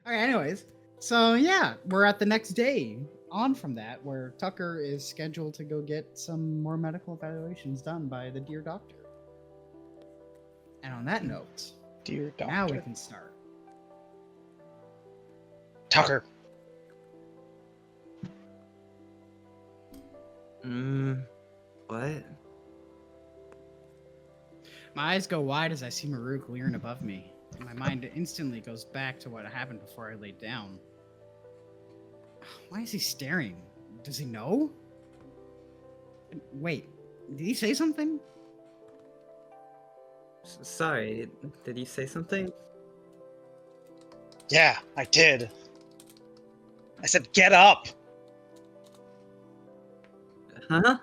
Okay, anyways. So yeah, we're at the next day on from that where Tucker is scheduled to go get some more medical evaluations done by the dear doctor. And on that note, Dear doctor. now we can start. Tucker. What? My eyes go wide as I see Marruk leering above me, and my mind instantly goes back to what happened before I laid down. Why is he staring? Does he know? Wait, did he say something? Sorry, did you say something? Yeah, I did. I said, get up! Huh?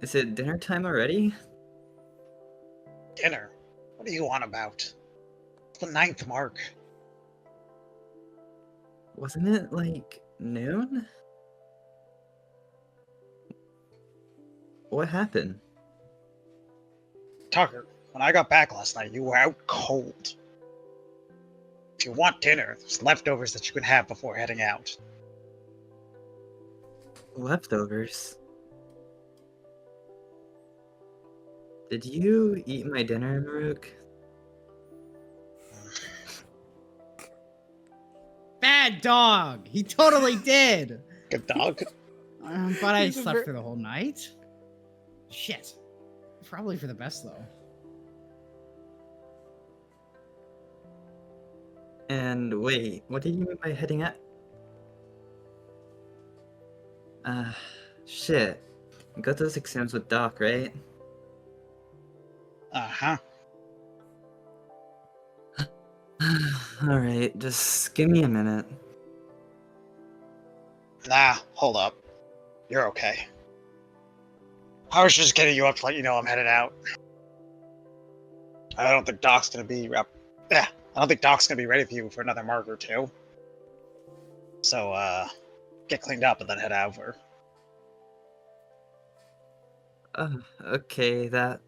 Is it dinner time already? Dinner? What are you on about? It's the 9th mark. Wasn't it like noon? What happened? Tucker, when I got back last night, you were out cold. If you want dinner, there's leftovers that you can have before heading out. Leftovers? Did you eat my dinner, Marruk? Bad dog! He totally did! Good dog. But I He's a slept ver- for the whole night. Shit. Probably for the best, though. And wait, what did you mean by heading out? Shit. You got those exams with Doc, right? Uh-huh. Alright, just give me a minute. Nah, hold up. You're okay. I was just getting you up to let you know I'm headed out. I don't think Doc's gonna be I don't think Doc's gonna be ready for you for another mark or two. So, get cleaned up and then head over. Okay, that...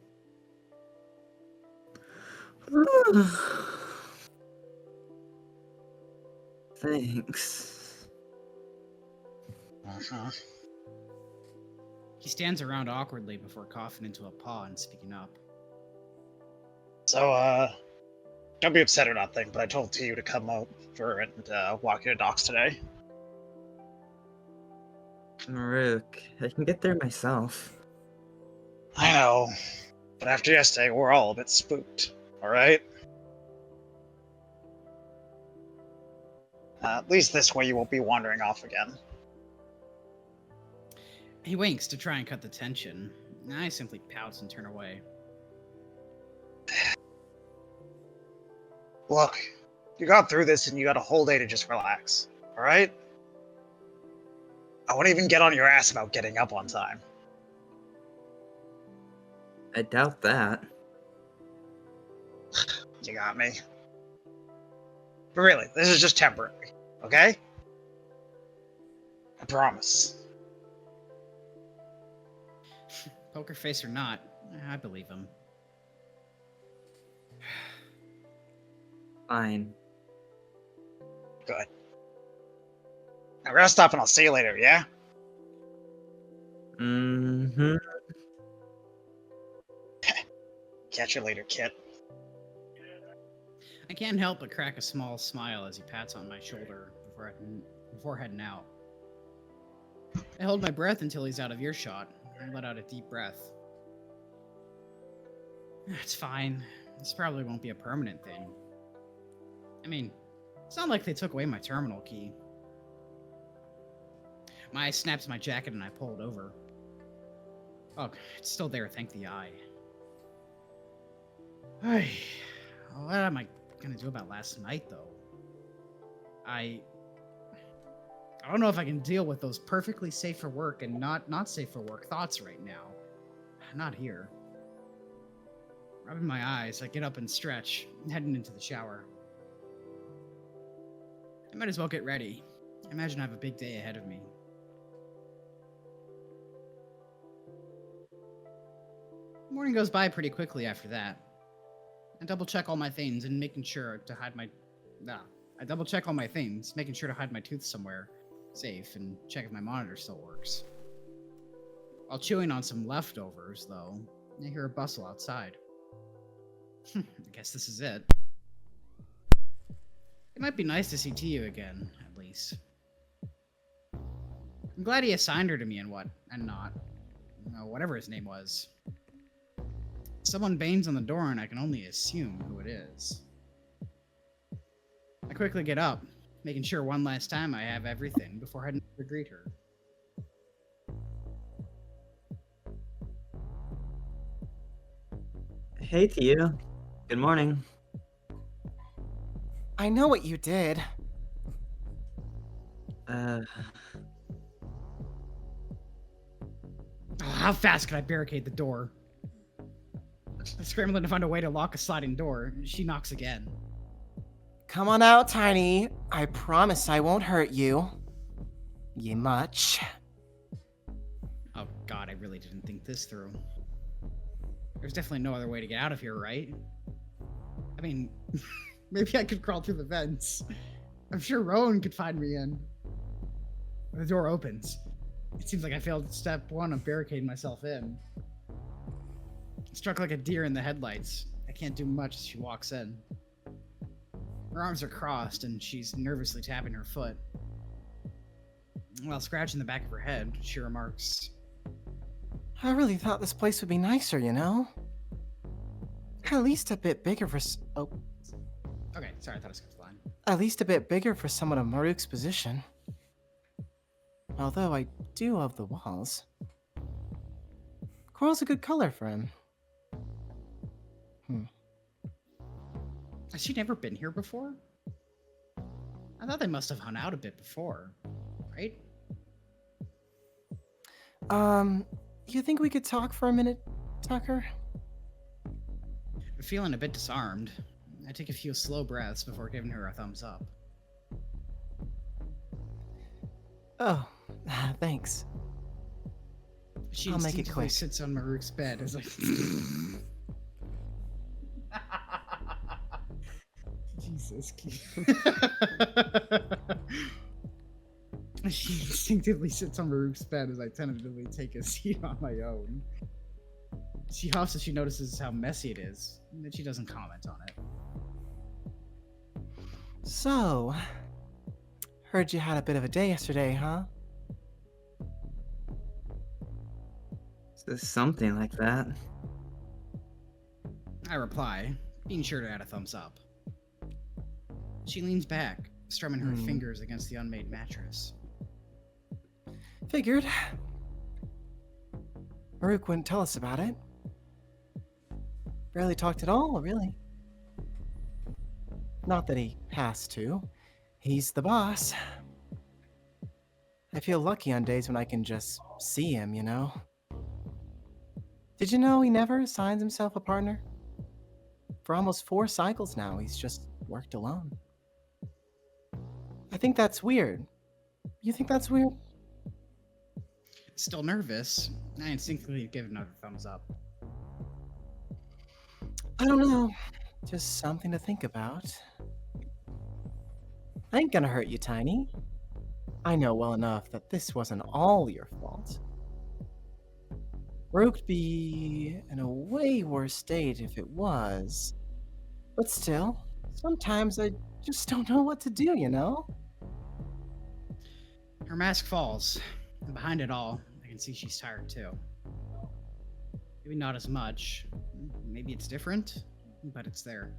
Thanks. Uh-huh. He stands around awkwardly before coughing into a paw and speaking up. So, don't be upset or nothing, but I told T to come over and walk you to Doc's today. Marruk, I can get there myself. I know, but after yesterday, we're all a bit spooked, alright? At least this way you won't be wandering off again. He winks to try and cut the tension. I simply pout and turn away. Look, you got through this and you got a whole day to just relax, alright? I won't even get on your ass about getting up on time. I doubt that. You got me. But really, this is just temporary, okay? I promise. Poker face or not, I believe him. Fine. Good. Now rest up and I'll see you later, yeah? Mm-hmm. Catch you later, kid. I can't help but crack a small smile as he pats on my shoulder before heading out. I hold my breath until he's out of earshot. I let out a deep breath. It's fine. This probably won't be a permanent thing. I mean, it's not like they took away my terminal key. My eye snaps my jacket and I pull it over. Oh, it's still there, thank the eye. Hey, what am I gonna do about last night, though? I don't know if I can deal with those perfectly safe for work and not safe for work thoughts right now. Not here. Rubbing my eyes, I get up and stretch, heading into the shower. I might as well get ready. I imagine I have a big day ahead of me. Morning goes by pretty quickly after that. I double check all my things and making sure to hide my I double check all my things, making sure to hide my tooth somewhere safe and check if my monitor still works. While chewing on some leftovers, though, I hear a bustle outside. I guess this is it. It might be nice to see Tiu again, at least. I'm glad he assigned her to me and not. Whatever his name was. Someone bangs on the door and I can only assume who it is. I quickly get up, making sure one last time I have everything before heading to greet her. Hey to you. Good morning. I know what you did. Oh, how fast can I barricade the door? I'm scrambling to find a way to lock a sliding door. She knocks again. Come on out, Tiny. I promise I won't hurt you. Ye much. Oh god, I really didn't think this through. There's definitely no other way to get out of here, right? I mean, maybe I could crawl through the vents. I'm sure Rowan could find me in. The door opens. It seems like I failed step one of barricading myself in. Struck like a deer in the headlights. I can't do much as she walks in. Her arms are crossed and she's nervously tapping her foot. While scratching the back of her head, she remarks, I really thought this place would be nicer, you know? At least a bit bigger for okay, sorry, I thought I skipped the line. At least a bit bigger for someone of Marruk's position. Although I do love the walls. Coral's a good color for him. Has she never been here before? I thought they must have hung out a bit before, right? You think we could talk for a minute, Tucker? Feeling a bit disarmed, I take a few slow breaths before giving her a thumbs up. Oh, thanks. She I'll make it instinctively quick. sits on Marruk's bed as like... Jesus. She instinctively sits on Marruk's bed as I tentatively take a seat on my own. She huffs as she notices how messy it is, and then she doesn't comment on it. So, heard you had a bit of a day yesterday, huh? So something like that. I reply, being sure to add a thumbs up. She leans back, strumming her fingers against the unmade mattress. Figured. Marruk wouldn't tell us about it. Barely talked at all, really. Not that he has to. He's the boss. I feel lucky on days when I can just see him, you know? Did you know he never assigns himself a partner? For almost 4 cycles now, he's just worked alone. I think that's weird. You think that's weird? Still nervous, I instinctively give another thumbs up. I don't know. Just something to think about. I ain't gonna hurt you, Tiny. I know well enough that this wasn't all your fault. Marruk'd be in a way worse state if it was. But still, sometimes I just don't know what to do, you know? Her mask falls, and behind it all, I can see she's tired too. Maybe not as much. Maybe it's different, but it's there.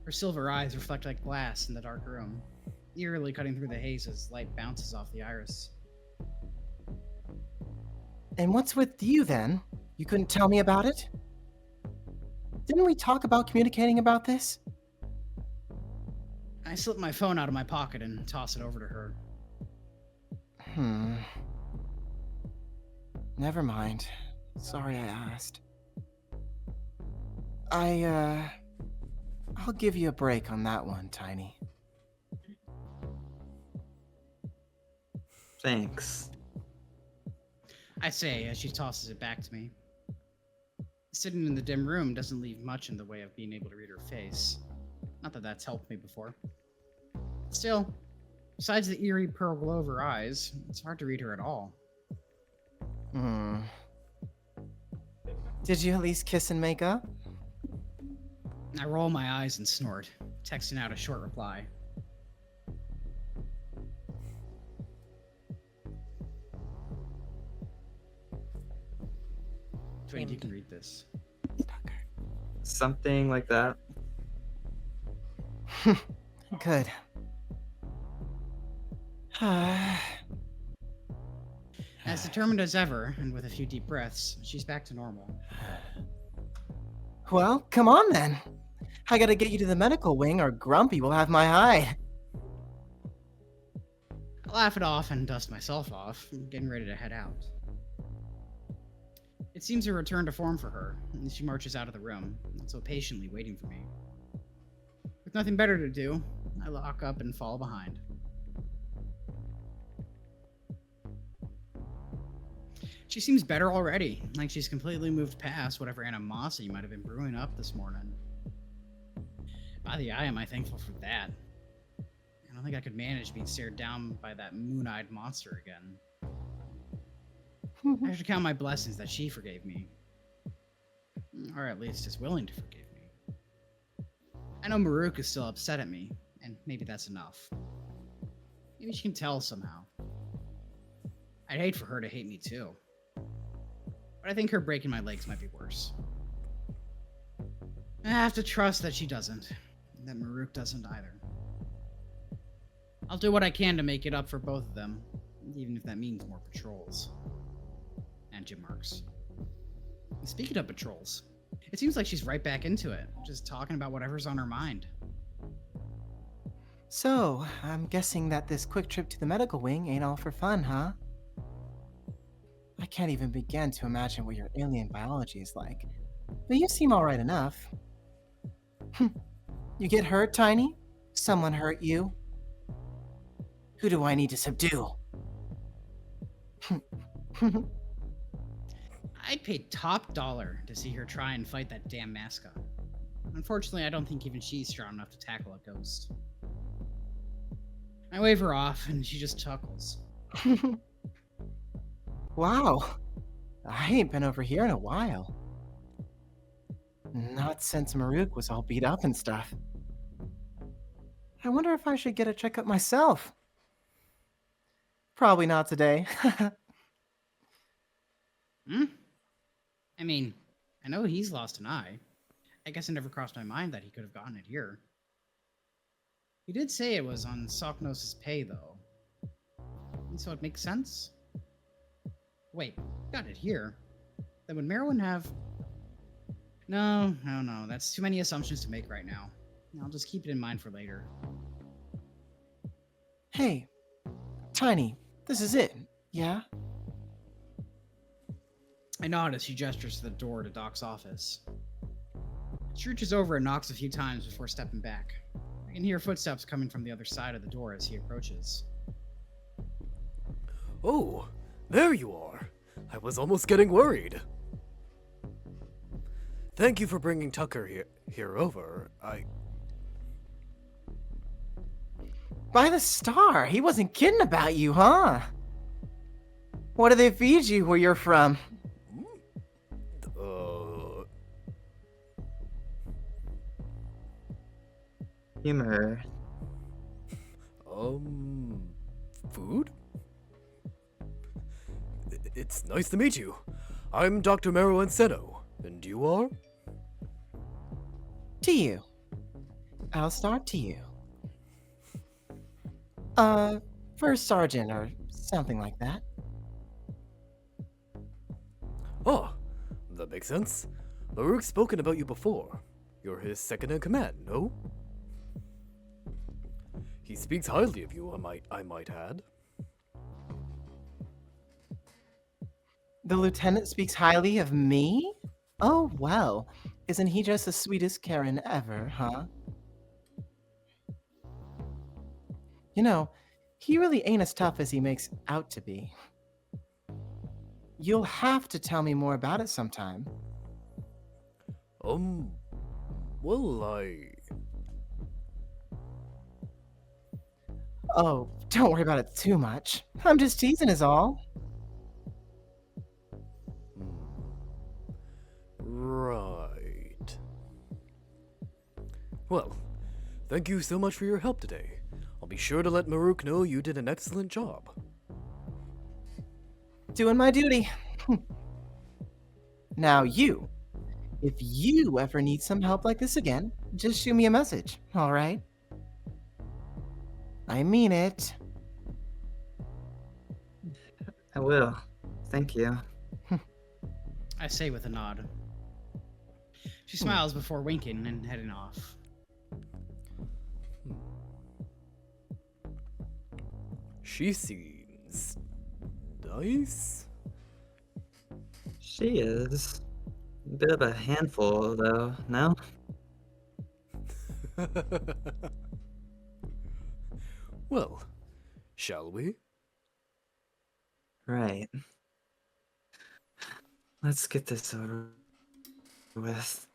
Her silver eyes reflect like glass in the dark room, eerily cutting through the haze as light bounces off the iris. And what's with you then? You couldn't tell me about it? Didn't we talk about communicating about this? I slip my phone out of my pocket and toss it over to her. Never mind. Sorry I asked. I'll give you a break on that one, Tiny. Thanks. I say as she tosses it back to me. Sitting in the dim room doesn't leave much in the way of being able to read her face. Not that that's helped me before. Still, besides the eerie pearl glow of her eyes, it's hard to read her at all. Hmm. Did you at least kiss and make up? I roll my eyes and snort, texting out a short reply. Dwayne, you can read this. Something like that. Good. As determined as ever, and with a few deep breaths, she's back to normal. Well, come on then. I gotta get you to the medical wing or Grumpy will have my hide. I laugh it off and dust myself off, getting ready to head out. It seems a return to form for her, and she marches out of the room, so patiently waiting for me. With nothing better to do, I lock up and fall behind. She seems better already, like she's completely moved past whatever animosity might have been brewing up this morning. By the eye, am I thankful for that. I don't think I could manage being stared down by that moon-eyed monster again. I should count my blessings that she forgave me. Or at least is willing to forgive me. I know Marruk is still upset at me, and maybe that's enough. Maybe she can tell somehow. I'd hate for her to hate me too. But I think her breaking my legs might be worse. I have to trust that she doesn't, and that Marruk doesn't either. I'll do what I can to make it up for both of them, even if that means more patrols. And gym marks. And speaking of patrols, it seems like she's right back into it, just talking about whatever's on her mind. So, I'm guessing that this quick trip to the medical wing ain't all for fun, huh? I can't even begin to imagine what your alien biology is like. But you seem alright enough. You get hurt, Tiny? Someone hurt you? Who do I need to subdue? I'd pay top dollar to see her try and fight that damn mascot. Unfortunately, I don't think even she's strong enough to tackle a ghost. I wave her off, and she just chuckles. Wow. I ain't been over here in a while. Not since Marruk was all beat up and stuff. I wonder if I should get a checkup myself. Probably not today. I mean, I know he's lost an eye. I guess it never crossed my mind that he could have gotten it here. He did say it was on Soknos' pay, though. And so it makes sense? Wait, got it here. Then would Marrowyn have... No, that's too many assumptions to make right now. I'll just keep it in mind for later. Hey, Tiny, this is it, yeah? I nod as she gestures to the door to Doc's office. She reaches over and knocks a few times before stepping back. I can hear footsteps coming from the other side of the door as he approaches. Oh, there you are. I was almost getting worried. Thank you for bringing Tucker here over. By the star, he wasn't kidding about you, huh? What do they feed you where you're from? Humor. Food? It's nice to meet you. I'm Dr. Marrowyn Seno, and you are? To you. I'll start to you. First sergeant or something like that. Oh, that makes sense. Marruk's spoken about you before. You're his second in command, no? He speaks highly of you, I might add. The lieutenant speaks highly of me? Oh, well. Isn't he just the sweetest Karen ever, huh? You know, he really ain't as tough as he makes out to be. You'll have to tell me more about it sometime. Well, Oh, don't worry about it too much. I'm just teasing is all. Right. Well, thank you so much for your help today. I'll be sure to let Marruk know you did an excellent job. Doing my duty. Now you. If you ever need some help like this again, just shoot me a message, alright? I mean it. I will. Thank you. I say with a nod. She smiles before winking and heading off. She seems nice. She is. A bit of a handful, though, no? Well, shall we? Right. Let's get this over with.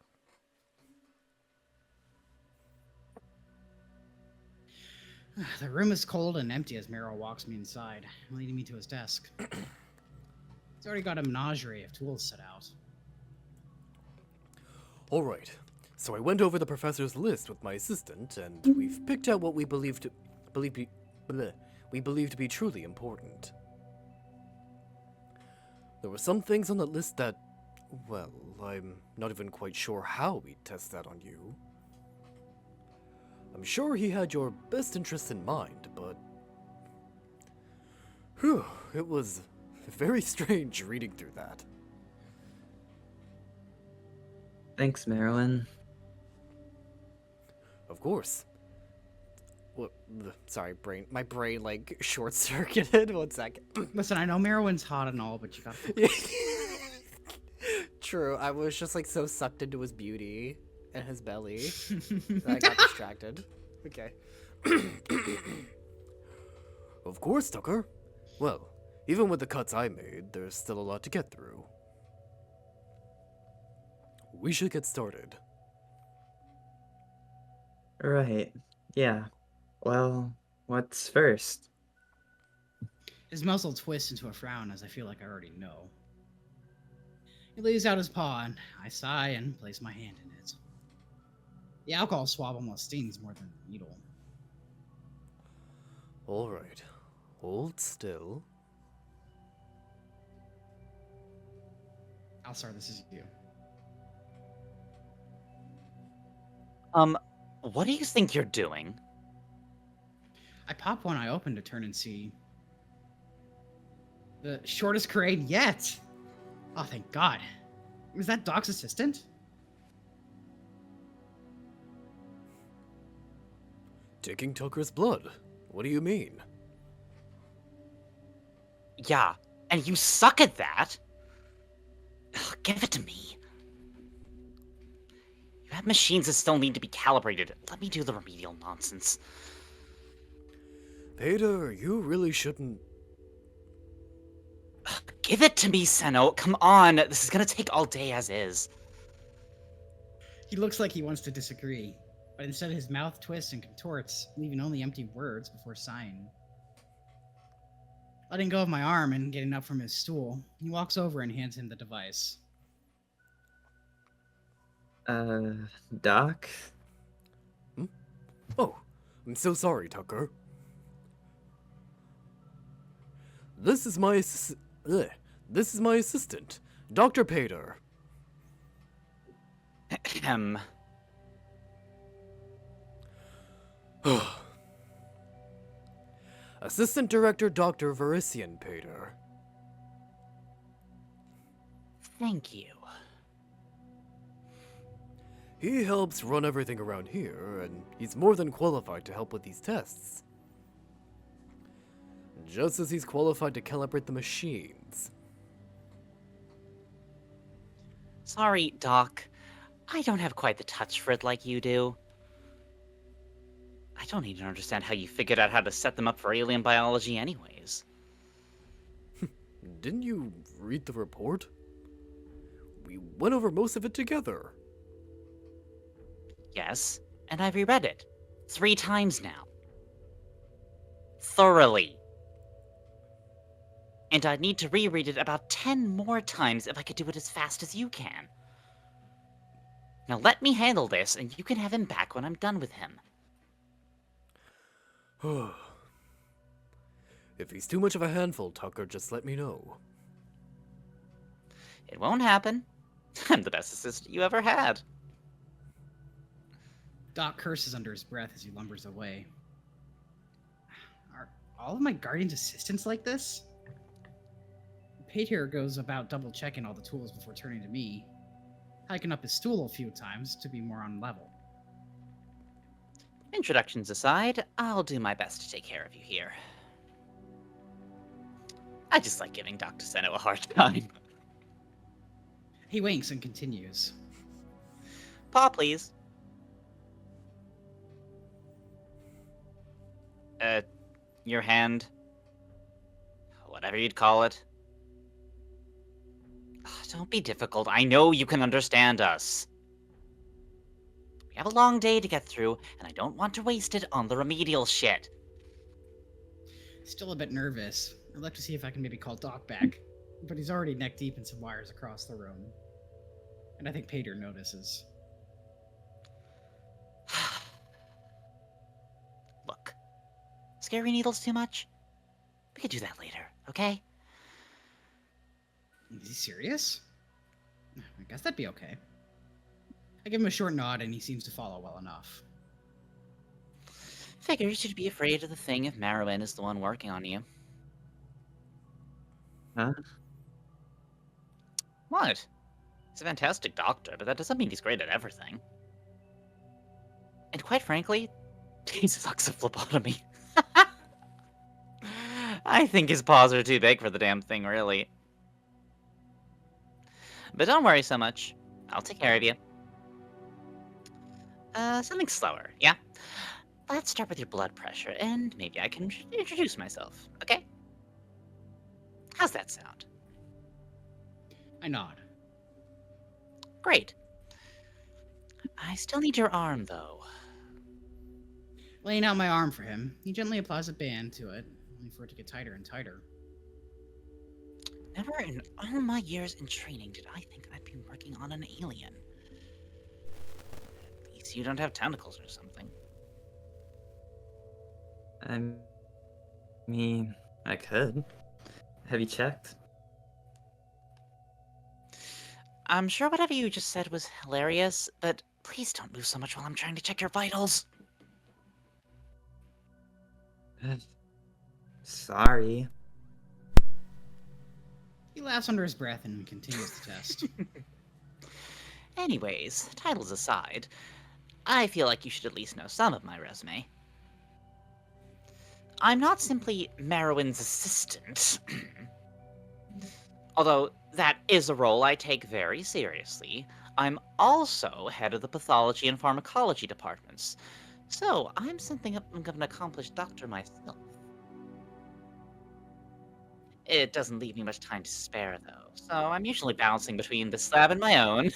The room is cold and empty as Marrow walks me inside, leading me to his desk. He's already got a menagerie of tools set out. Alright, so I went over the professor's list with my assistant, and we've picked out what we believe to be truly important. There were some things on that list that, well, I'm not even quite sure how we'd test that on you. I'm sure he had your best interests in mind, but... Whew, it was very strange reading through that. Thanks, Marrowyn. Of course. What? Sorry, my brain, like, short-circuited. 1 second. Listen, I know Marrowyn's hot and all, but you gotta... True, I was just, like, so sucked into his beauty and his belly that I got distracted. Okay. Of course, Tucker. Well, even with the cuts I made, there's still a lot to get through. We should get started. Right. Yeah. Well, what's first? His muzzle twists into a frown as I feel like I already know. He lays out his paw, and I sigh and place my hand in it. The alcohol swab almost stings more than the needle. Alright. Hold still. Alsar, this is you. What do you think you're doing? I pop one eye open to turn and see the shortest parade yet. Oh, thank God. Was that Doc's assistant? Taking Tucker's blood. What do you mean? Yeah, and you suck at that? Ugh, give it to me. You have machines that still need to be calibrated. Let me do the remedial nonsense. Patyr, you really shouldn't... Ugh, give it to me, Senno. Come on, this is gonna take all day as is. He looks like he wants to disagree, but instead his mouth twists and contorts, leaving only empty words before sighing. Letting go of my arm and getting up from his stool, he walks over and hands him the device. Doc? Oh, I'm so sorry, Tucker. This is my assistant, Dr. Patyr. Ahem. Assistant Director Dr. Verisian Patyr. Thank you. He helps run everything around here, and he's more than qualified to help with these tests. Just as he's qualified to calibrate the machines. Sorry, Doc. I don't have quite the touch for it like you do. I don't even understand how you figured out how to set them up for alien biology anyways. Didn't you read the report? We went over most of it together. Yes, and I've reread it 3 times now. thoroughly. And I'd need to reread it about 10 more times if I could do it as fast as you can. Now let me handle this, and you can have him back when I'm done with him. If he's too much of a handful, Tucker, just let me know. It won't happen. I'm the best assistant you ever had. Doc curses under his breath as he lumbers away. Are all of my guardian's assistants like this? Patyr goes about double-checking all the tools before turning to me, hiking up his stool a few times to be more on level. Introductions aside, I'll do my best to take care of you here. I just like giving Dr. Seno a hard time. He winks and continues. Paw, please. Your hand. Whatever you'd call it. Don't be difficult. I know you can understand us. We have a long day to get through, and I don't want to waste it on the remedial shit. Still a bit nervous. I'd like to see if I can maybe call Doc back, but he's already neck deep in some wires across the room. And I think Patyr notices. Look, scary needles too much? We could do that later, okay? Is he serious? I guess that'd be okay. I give him a short nod and he seems to follow well enough. Figures you'd be afraid of the thing if Marrowyn is the one working on you. Huh? What? He's a fantastic doctor, but that doesn't mean he's great at everything. And quite frankly, he sucks at phlebotomy. I think his paws are too big for the damn thing, really. But don't worry so much. I'll take care of you. Something slower, yeah? Let's start with your blood pressure, and maybe I can introduce myself, okay? How's that sound? I nod. Great. I still need your arm, though. Laying out my arm for him, he gently applies a band to it, only for it to get tighter and tighter. Never in all my years in training did I think I'd be working on an alien. At least you don't have tentacles or something. I mean, I could. Have you checked? I'm sure whatever you just said was hilarious, but please don't move so much while I'm trying to check your vitals. Sorry. He laughs under his breath and continues the test. Anyways, titles aside, I feel like you should at least know some of my resume. I'm not simply Marrowyn's assistant. Although that is a role I take very seriously. I'm also head of the pathology and pharmacology departments. So I'm something of an accomplished doctor myself. It doesn't leave me much time to spare, though, so I'm usually bouncing between this lab and my own.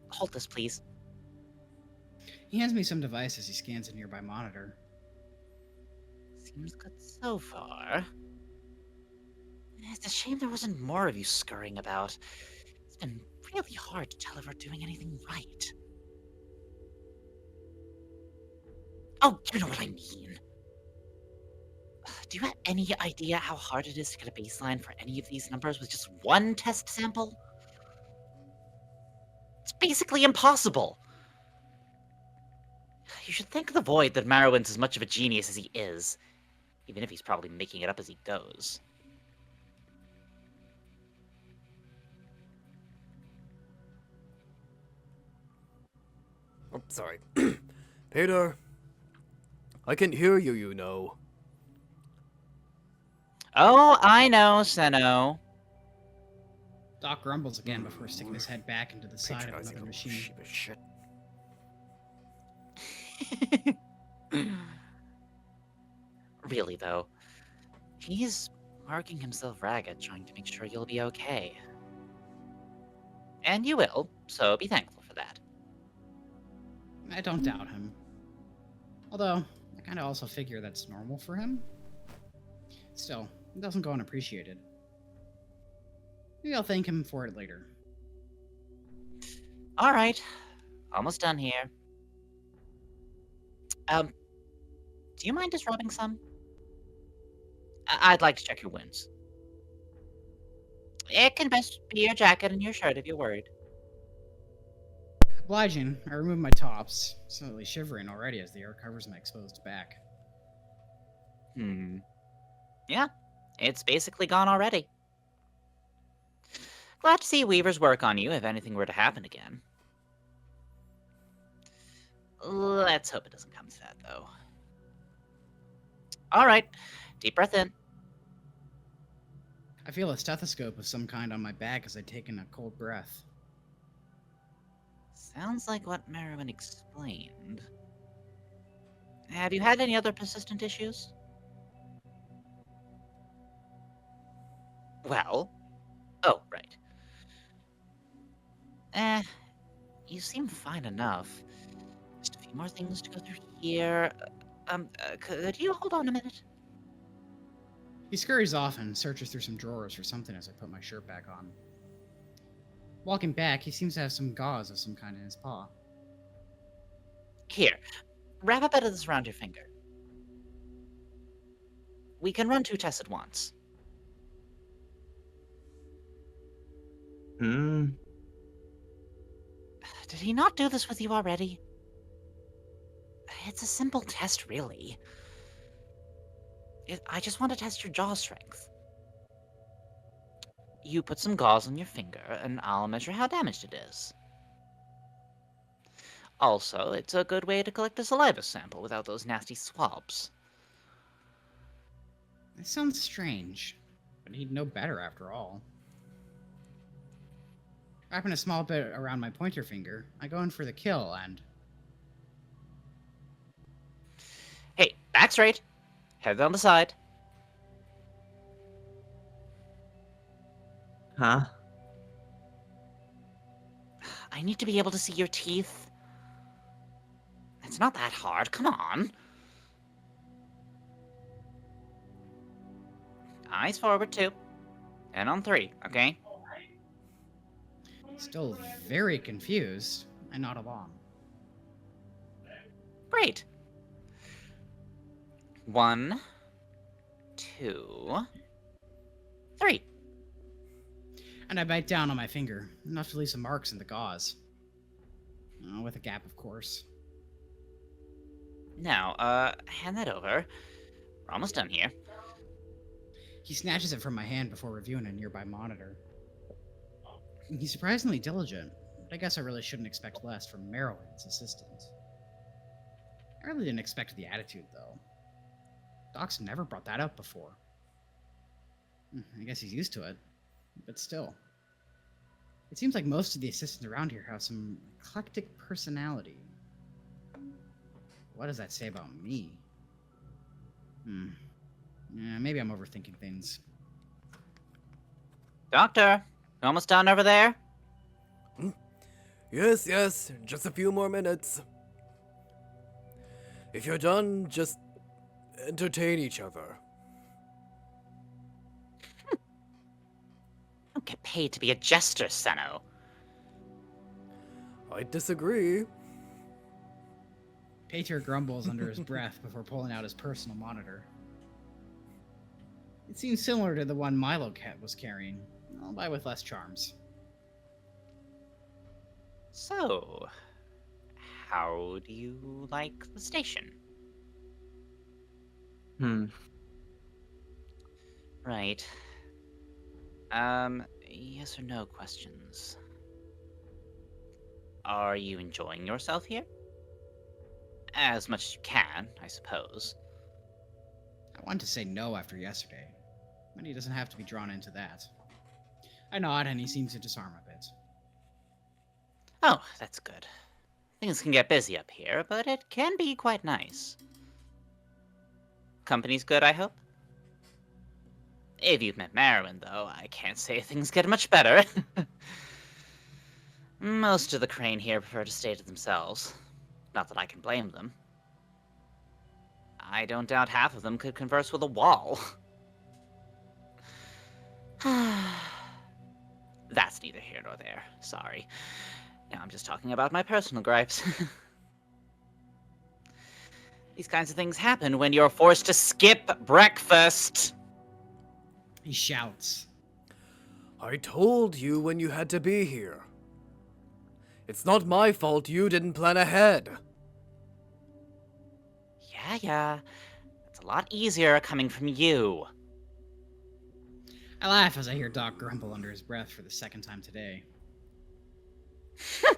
Hold this, please. He hands me some device as he scans a nearby monitor. Seems good so far. It's a shame there wasn't more of you scurrying about. It's been really hard to tell if we're doing anything right. Oh, you know what I mean. Do you have any idea how hard it is to get a baseline for any of these numbers with just one test sample? It's basically impossible. You should thank the Void that Marrowyn's as much of a genius as he is, even if he's probably making it up as he goes. Oh, sorry. Patyr, I can hear you, you know. Oh, I know, Seno. Doc grumbles again before sticking his head back into the side of Patronizing another little machine. sheepish shit. Really, though, he's working himself ragged trying to make sure you'll be okay. And you will, so be thankful for that. I don't doubt him. Although, I kind of also figure that's normal for him. Still, it doesn't go unappreciated. Maybe I'll thank him for it later. All right, almost done here. Do you mind disrobing some? I'd like to check your wounds. It can best be your jacket and your shirt if you're worried. Obliging, I remove my tops, slightly shivering already as the air covers my exposed back. Yeah, it's basically gone already. Glad to see Weaver's work on you if anything were to happen again. Let's hope it doesn't come to that, though. All right, deep breath in. I feel a stethoscope of some kind on my back as I take in a cold breath. Sounds like what Marrowyn explained. Have you had any other persistent issues? Well, oh, right. You seem fine enough. Just a few more things to go through here. Could you hold on a minute? He scurries off and searches through some drawers for something as I put my shirt back on. Walking back, he seems to have some gauze of some kind in his paw. Here, wrap a bit of this around your finger. We can run 2 tests at once. Hmm. Did he not do this with you already? It's a simple test, really. I just want to test your jaw strength. You put some gauze on your finger, and I'll measure how damaged it is. Also, it's a good way to collect a saliva sample without those nasty swabs. It sounds strange, but he'd know better after all. Wrapping a small bit around my pointer finger, I go in for the kill and... Hey, back straight. Head on the side. Huh? I need to be able to see your teeth. It's not that hard, come on. Eyes forward, 2. And on 3, okay? Still very confused, I nod along. Great. 1, 2, 3. And I bite down on my finger, enough to leave some marks in the gauze. With a gap, of course. Now, hand that over. We're almost done here. He snatches it from my hand before reviewing a nearby monitor. He's surprisingly diligent, but I guess I really shouldn't expect less from Marrowyn's assistant. I really didn't expect the attitude, though. Doc's never brought that up before. I guess he's used to it, but still. It seems like most of the assistants around here have some eclectic personality. What does that say about me? Yeah, maybe I'm overthinking things. Doctor, you almost done over there? Yes, just a few more minutes. If you're done, just entertain each other. I don't get paid to be a jester, Senno. I disagree. Patyr grumbles under his breath before pulling out his personal monitor. It seems similar to the one Milo Cat was carrying, albeit with less charms. So, how do you like the station? Right. Yes or no questions. Are you enjoying yourself here? As much as you can, I suppose. I wanted to say no after yesterday, but he doesn't have to be drawn into that. I nod, and he seems to disarm a bit. Oh, that's good. Things can get busy up here, but it can be quite nice. Company's good, I hope? If you've met Marrowyn, though, I can't say things get much better. Most of the crane here prefer to stay to themselves. Not that I can blame them. I don't doubt half of them could converse with a wall. That's neither here nor there. Sorry. Now I'm just talking about my personal gripes. These kinds of things happen when you're forced to skip breakfast. He shouts. I told you when you had to be here. It's not my fault you didn't plan ahead. Yeah. It's a lot easier coming from you. I laugh as I hear Doc grumble under his breath for the second time today. I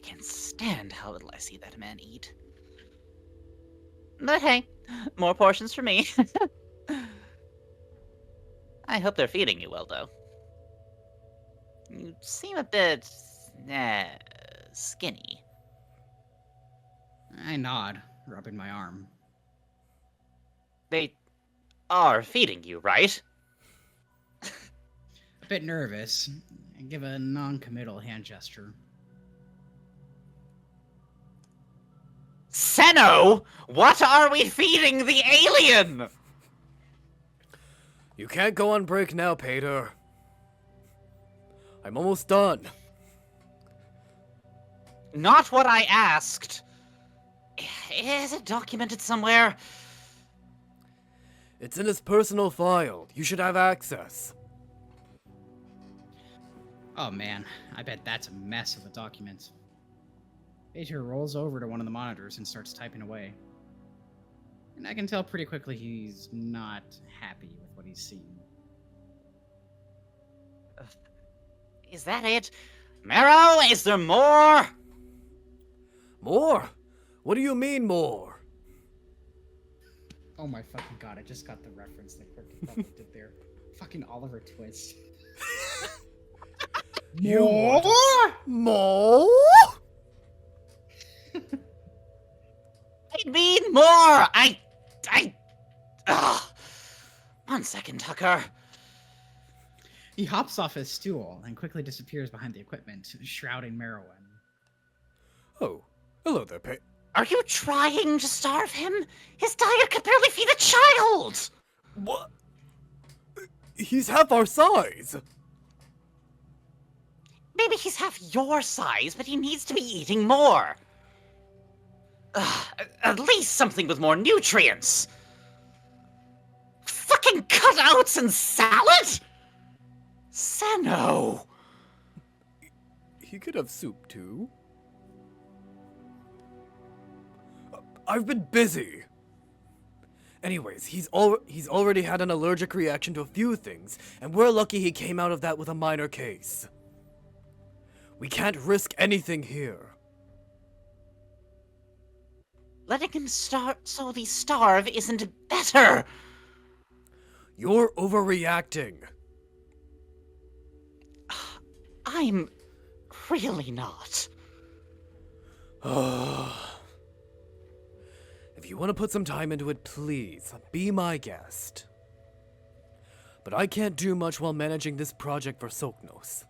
can't stand how little I see that man eat. But hey, more portions for me. I hope they're feeding you well, though. You seem a bit... skinny. I nod, rubbing my arm. They are feeding you, right? A bit nervous, I give a non-committal hand gesture. Senno! What are we feeding the alien? You can't go on break now, Patyr. I'm almost done. Not what I asked. Is it documented somewhere? It's in his personal file. You should have access. Oh man, I bet that's a mess of a document. Patyr rolls over to one of the monitors and starts typing away. And I can tell pretty quickly he's not happy with what he's seen. Is that it? Marrow, is there more? More? What do you mean more? Oh my fucking god, I just got the reference that Cryptic Public did there. Fucking Oliver Twist. You want more? I mean more! Ugh. 1 second, Tucker. He hops off his stool and quickly disappears behind the equipment, shrouding Marrowyn. Oh, hello there, Are you trying to starve him? His diet could barely feed a child! What? He's half our size. Maybe he's half your size, but he needs to be eating more. At least something with more nutrients. Fucking cutouts and salad? Senno! He could have soup too. I've been busy. Anyways, he's already had an allergic reaction to a few things, and we're lucky he came out of that with a minor case. We can't risk anything here. Letting him slowly starve isn't better. You're overreacting. I'm really not. If you want to put some time into it, please, be my guest. But I can't do much while managing this project for Soknos.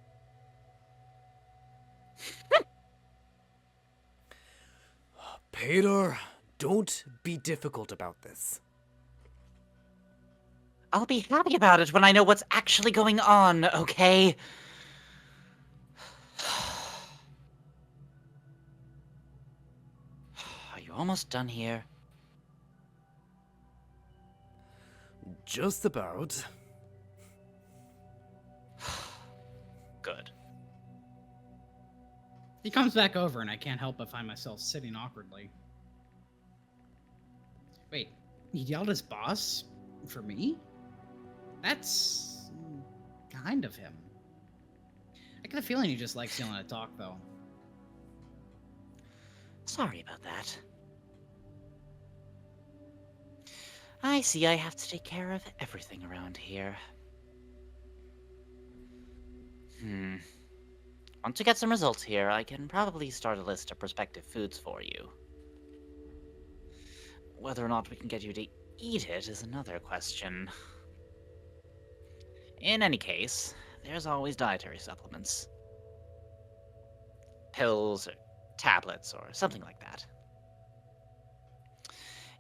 Patyr, don't be difficult about this. I'll be happy about it when I know what's actually going on, okay? Are you almost done here? Just about. Good. He comes back over and I can't help but find myself sitting awkwardly. Wait, he yelled his boss? For me? That's... kind of him. I get a feeling he just likes yelling at Doc, though. Sorry about that. I see I have to take care of everything around here. Once we get some results here, I can probably start a list of prospective foods for you. Whether or not we can get you to eat it is another question. In any case, there's always dietary supplements. Pills, or tablets, or something like that.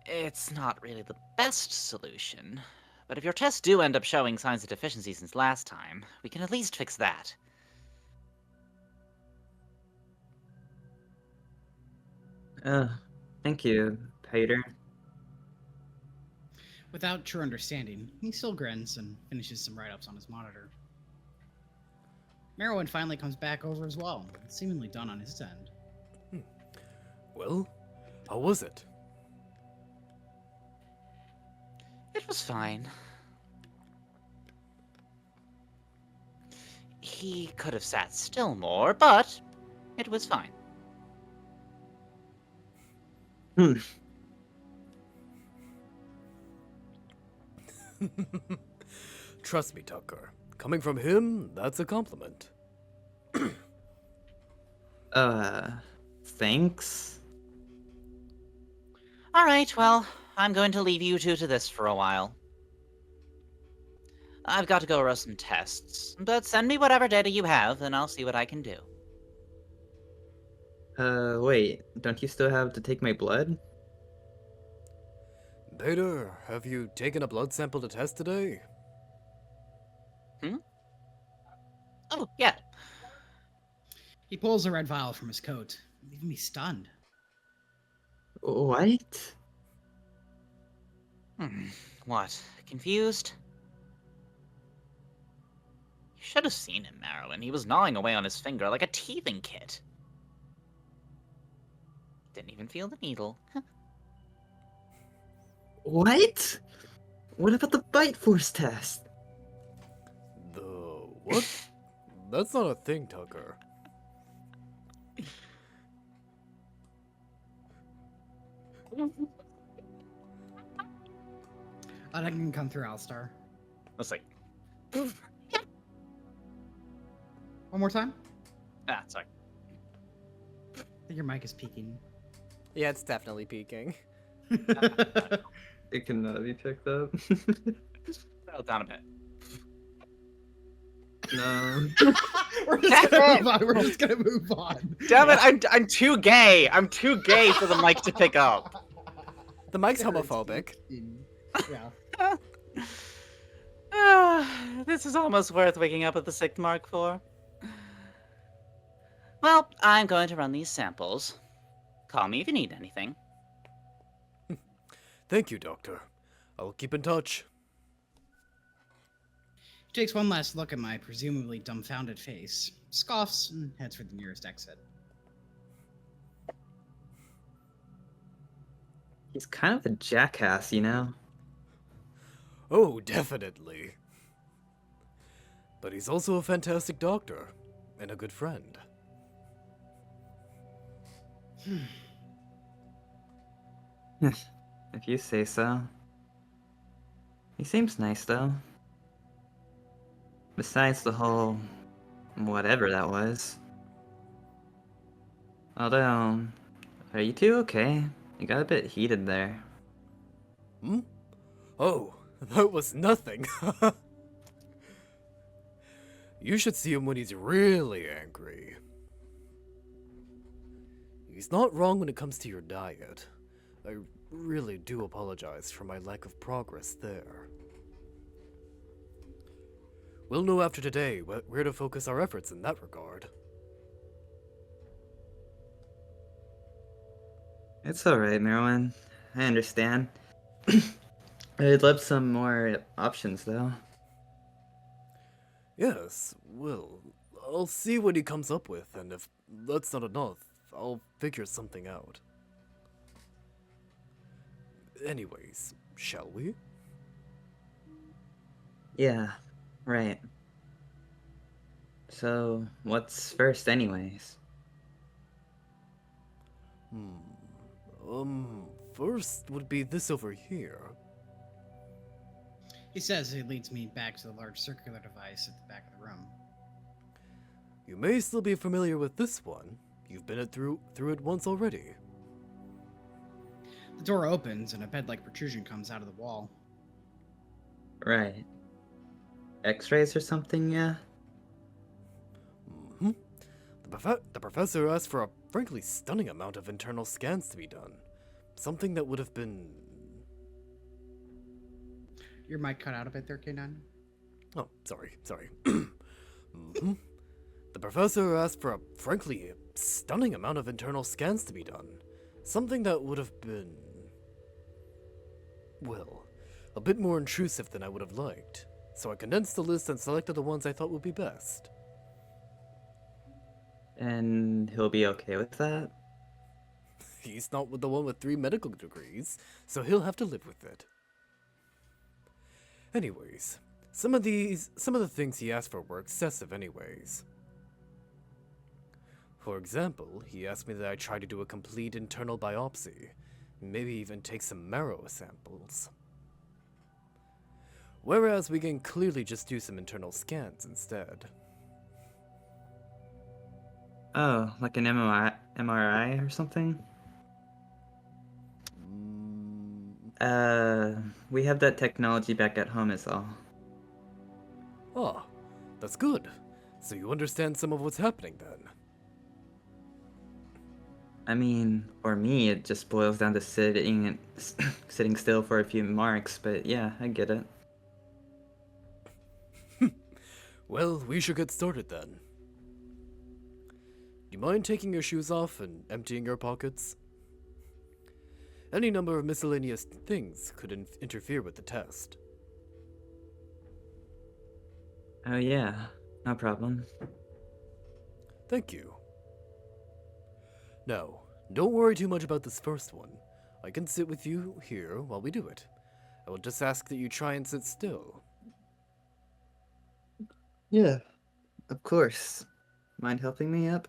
It's not really the best solution, but if your tests do end up showing signs of deficiency since last time, we can at least fix that. Thank you, Patyr. Without true understanding, he still grins and finishes some write-ups on his monitor. Marrowyn finally comes back over as well, seemingly done on his end. Well, how was it? It was fine. He could have sat still more, but it was fine. Hmm. Trust me, Tucker. Coming from him, that's a compliment. Thanks? Alright, well, I'm going to leave you two to this for a while. I've got to go run some tests, but send me whatever data you have, and I'll see what I can do. Wait, don't you still have to take my blood? Patyr, have you taken a blood sample to test today? Oh, yeah. He pulls a red vial from his coat, leaving me stunned. What? What? Confused? You should have seen him, Marrowyn. He was gnawing away on his finger like a teething kit. Didn't even feel the needle. What? What about the bite force test? The what? That's not a thing, Tucker. I can come through, Alistar. Let's like, One more time? sorry. I think your mic is peaking. Yeah, it's definitely peaking. It cannot be picked up. Settle down a bit. No. We're just gonna move on. We're just gonna move on. Damn it, I'm too gay. I'm too gay for the mic to pick up. The mic's homophobic. Yeah. This is almost worth waking up at the 6th mark for. Well, I'm going to run these samples. Call me if you need anything. Thank you, Doctor. I'll keep in touch. He takes one last look at my presumably dumbfounded face, scoffs, and heads for the nearest exit. He's kind of a jackass, you know? Oh, definitely. But he's also a fantastic doctor and a good friend. If you say so. He seems nice, though. Besides the whole... whatever that was. Although... are you two okay? You got a bit heated there. Hmm? Oh, that was nothing. You should see him when he's really angry. He's not wrong when it comes to your diet. I really do apologize for my lack of progress there. We'll know after today where to focus our efforts in that regard. It's alright, Marrowyn. I understand. I'd love some more options, though. Yes, well, I'll see what he comes up with, and if that's not enough, I'll figure something out. Anyways, shall we? Yeah, right. So, what's first anyways? First would be this over here. He says he leads me back to the large circular device at the back of the room. You may still be familiar with this one. You've been through it once already. The door opens and a bed-like protrusion comes out of the wall. Right. X-rays or something, yeah? Mm-hmm. The professor asked for a frankly stunning amount of internal scans to be done. Something that would have been Your mic cut out a bit there, K9. Oh, sorry. Mhm. The professor asked for a, frankly, stunning amount of internal scans to be done. Something that would have been, well, a bit more intrusive than I would have liked. So I condensed the list and selected the ones I thought would be best. And he'll be okay with that? He's not with the one with 3 medical degrees, so he'll have to live with it. Anyways, some of the things he asked for were excessive anyways. For example, he asked me that I try to do a complete internal biopsy, maybe even take some marrow samples. Whereas we can clearly just do some internal scans instead. Oh, like an MRI or something? We have that technology back at home is all. Ah, that's good. So you understand some of what's happening then. I mean, for me, it just boils down to sitting still for a few marks, but yeah, I get it. Well, we should get started then. Do you mind taking your shoes off and emptying your pockets? Any number of miscellaneous things could interfere with the test. Oh yeah, no problem. Thank you. Now, don't worry too much about this first one. I can sit with you here while we do it. I will just ask that you try and sit still. Yeah, of course. Mind helping me up?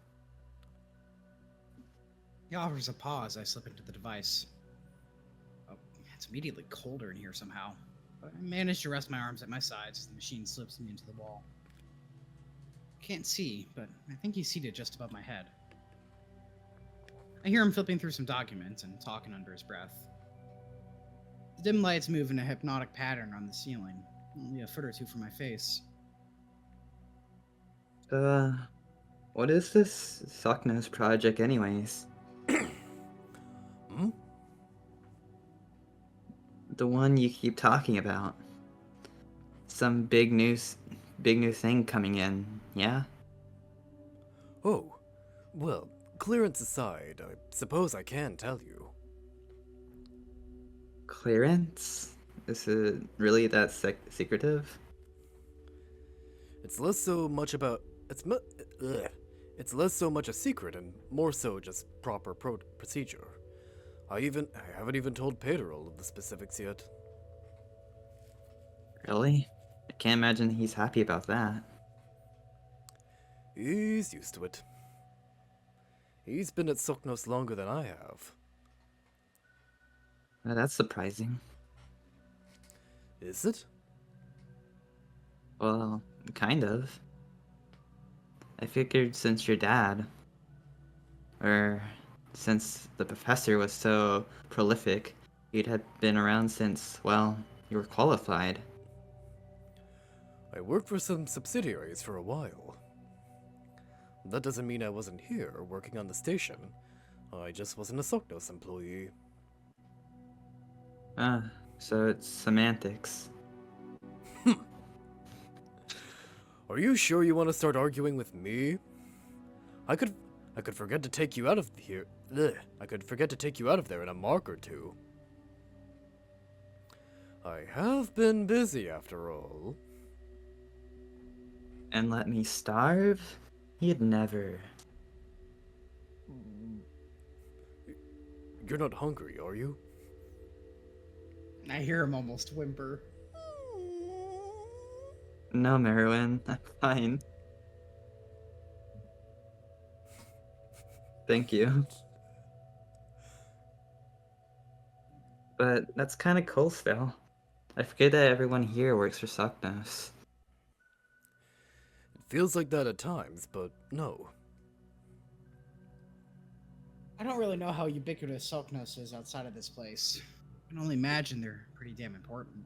He offers a pause. I slip into the device. Oh, it's immediately colder in here somehow. But I manage to rest my arms at my sides as the machine slips me into the wall. Can't see, but I think he's seated just above my head. I hear him flipping through some documents and talking under his breath. The dim lights move in a hypnotic pattern on the ceiling, only a foot or two from my face. What is this Socknose project anyways? Hmm? The one you keep talking about. Some big new thing coming in, yeah? Oh, well, clearance aside, I suppose I can tell you. Clearance? Is it really that secretive? It's less so much about it's less so much a secret and more so just proper procedure. I haven't even told Patyr all of the specifics yet. Really? I can't imagine he's happy about that. He's used to it. He's been at Socknos longer than I have. That's surprising. Is it? Well, kind of. I figured since your dad, or since the professor was so prolific, you'd have been around since, well, you were qualified. I worked for some subsidiaries for a while. That doesn't mean I wasn't here working on the station. I just wasn't a Socknos employee. Ah, so it's semantics. Are you sure you want to start arguing with me? I could forget to take you out of here. I could forget to take you out of there in a mark or two. I have been busy after all. And let me starve? You'd never. You're not hungry, are you? I hear him almost whimper. No, Marrowyn, I'm fine. Thank you. But that's kind of cool still. I forget that everyone here works for Socknos. It feels like that at times, but no. I don't really know how ubiquitous Socknos is outside of this place. I can only imagine they're pretty damn important.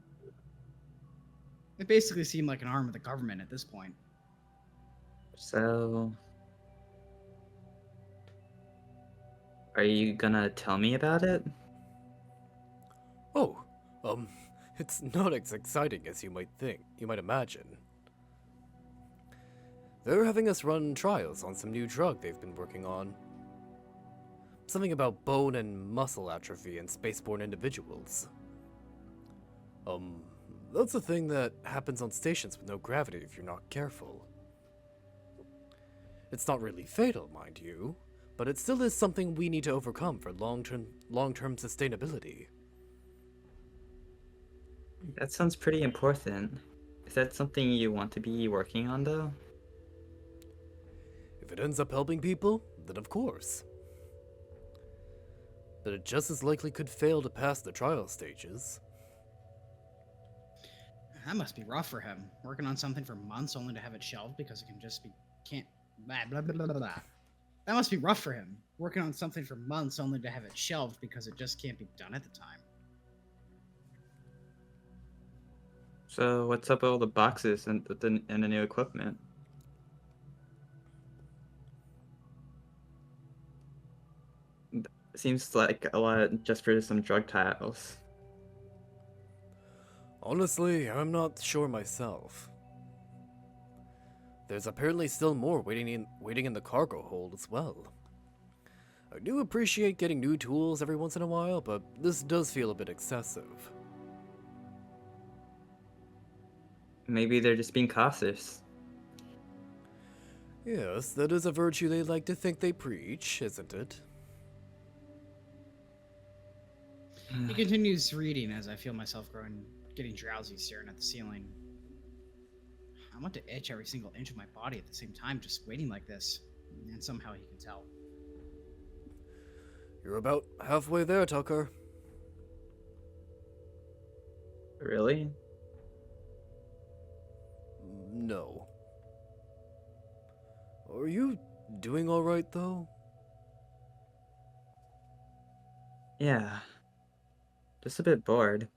They basically seem like an arm of the government at this point. So... are you gonna tell me about it? Oh, It's not as exciting as you might imagine. They're having us run trials on some new drug they've been working on. Something about bone and muscle atrophy in spaceborne individuals. That's a thing that happens on stations with no gravity if you're not careful. It's not really fatal, mind you, but it still is something we need to overcome for long-term sustainability. That sounds pretty important. Is that something you want to be working on, though? If it ends up helping people, then of course. But it just as likely could fail to pass the trial stages. That must be rough for him. Working on something for months only to have it shelved because it can just be can't blah blah blah blah blah. That must be rough for him. Working on something for months only to have it shelved because it just can't be done at the time. So what's up with all the boxes and the new equipment? Seems like a lot just for some drug tiles. Honestly, I'm not sure myself. There's apparently still more waiting in the cargo hold as well. I do appreciate getting new tools every once in a while, but this does feel a bit excessive. Maybe they're just being cautious. Yes, that is a virtue they like to think they preach, isn't it? He continues reading as I feel myself getting drowsy, staring at the ceiling. I want to itch every single inch of my body at the same time, just waiting like this, and somehow he can tell. You're about halfway there, Tucker. Really? No. Are you doing alright, though? Yeah. Just a bit bored.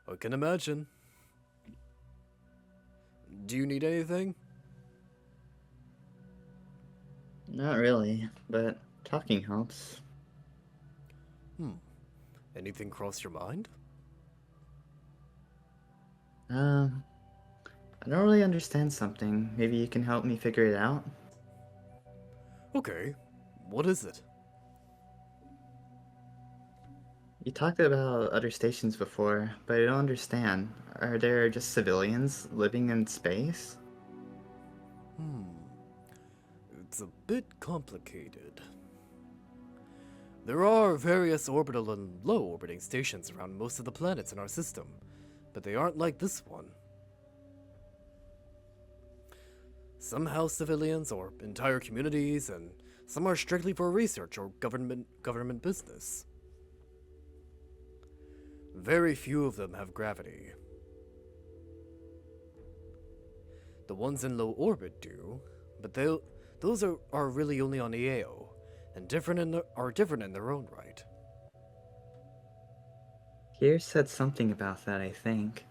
I can imagine. Do you need anything? Not really, but talking helps. Anything cross your mind? I don't really understand something. Maybe you can help me figure it out? Okay. What is it? You talked about other stations before, but I don't understand. Are there just civilians living in space? It's a bit complicated. There are various orbital and low orbiting stations around most of the planets in our system, but they aren't like this one. Some house civilians or entire communities, and some are strictly for research or government business. Very few of them have gravity. The ones in low orbit do, but those are really only on EAO, and are different in their own right. Here said something about that, I think.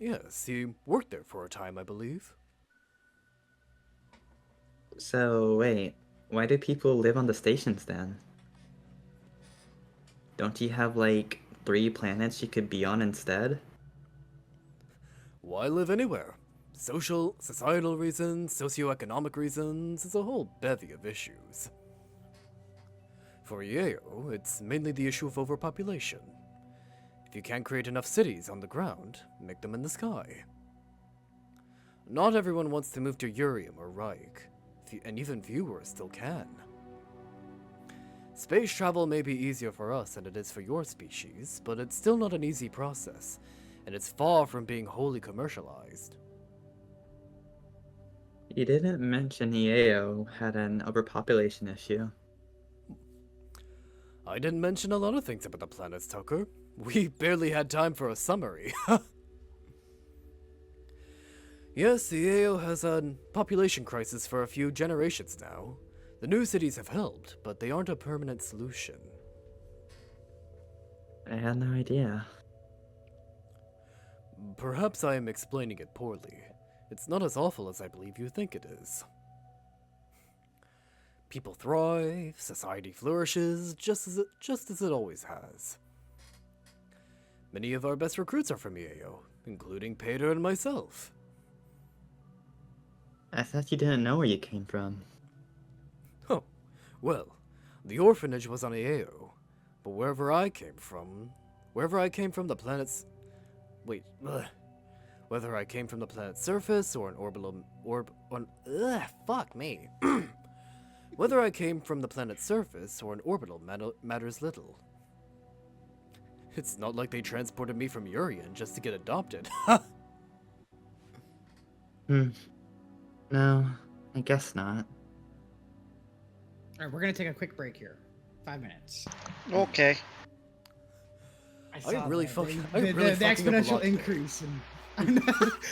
Yes, he worked there for a time, I believe. So, wait, why do people live on the stations then? Don't you have like 3 planets you could be on instead? Why live anywhere? Societal reasons, socioeconomic reasons, it's a whole bevy of issues. For EAO, it's mainly the issue of overpopulation. If you can't create enough cities on the ground, make them in the sky. Not everyone wants to move to Urium or Reich, and even fewer still can. Space travel may be easier for us than it is for your species, but it's still not an easy process, and it's far from being wholly commercialized. You didn't mention EAO had an overpopulation issue. I didn't mention a lot of things about the planets, Tucker. We barely had time for a summary. Yes, the EAO has a population crisis for a few generations now. The new cities have helped, but they aren't a permanent solution. I had no idea. Perhaps I am explaining it poorly. It's not as awful as I believe you think it is. People thrive, society flourishes, just as it always has. Many of our best recruits are from EAO, including Patyr and myself. I thought you didn't know where you came from. Oh, well, the orphanage was on EAO, but wherever I came from the planet's... Wait, whether I came from the planet's surface or an fuck me. Whether I came from the planet's surface or an orbital matters little. It's not like they transported me from Urian just to get adopted. No, I guess not. All right, we're gonna take a quick break here. 5 minutes. Okay. I really that. fucking- the, I the, really the fucking up a exponential lot today. increase in.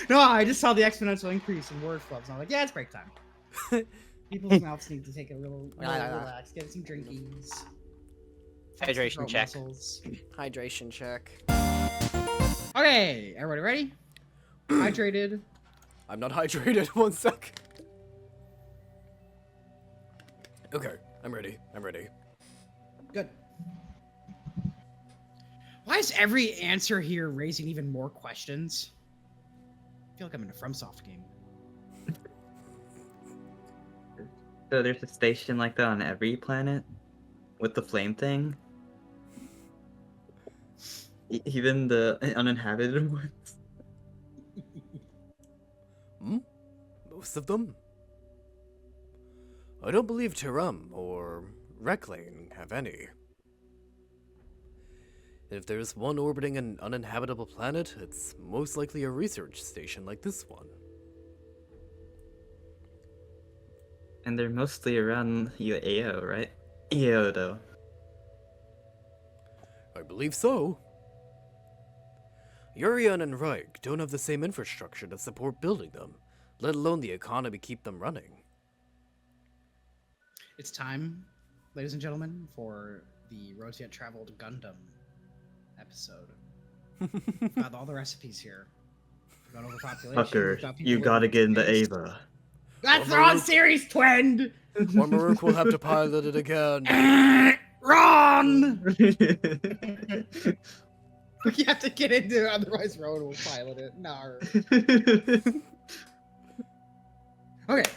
No, I just saw the exponential increase in word flubs. And I'm like, yeah, it's break time. People's mouths need to take a little relax, get some drinkies. flex the Hydration throat check. muscles. Hydration check. Okay, everybody ready? Hydrated. I'm not hydrated. 1 sec. Okay, I'm ready. Good. Why is every answer here raising even more questions? I feel like I'm in a FromSoft game. So there's a station like that on every planet? With the flame thing? Even the uninhabited ones? Most of them? I don't believe Tiram or Reclane have any. If there's one orbiting an uninhabitable planet, it's most likely a research station like this one. And they're mostly around AO, right? EO, though. I believe so. Urian and Reich don't have the same infrastructure to support building them, let alone the economy keep them running. It's time, ladies and gentlemen, for the Roads Yet Traveled Gundam episode. We've got all the recipes here. We've got overpopulation. Tucker, we've got people you living gotta in get in the space. Ava. That's the Or wrong Marruk- series, twin! Or Marruk will have to pilot it again. Wrong! We have to get into it, otherwise Rowan will pilot it. No. Okay.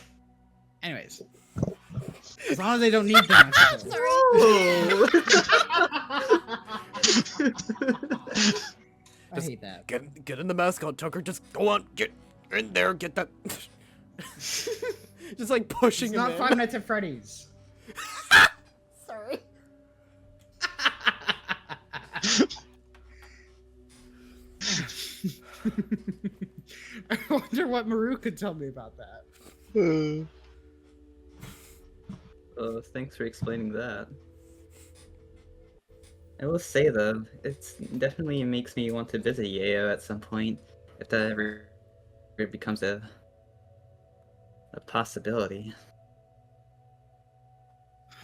Anyways. As long as they don't need that much. I hate that. Get in the mascot, Tucker. Just go on, get in there, get that. Just like pushing It's him not in. Five Nights at Freddy's. Sorry. I wonder what Marruk could tell me about that. Oh, thanks for explaining that. I will say though, it's definitely makes me want to visit Yeo at some point, if that ever becomes a possibility.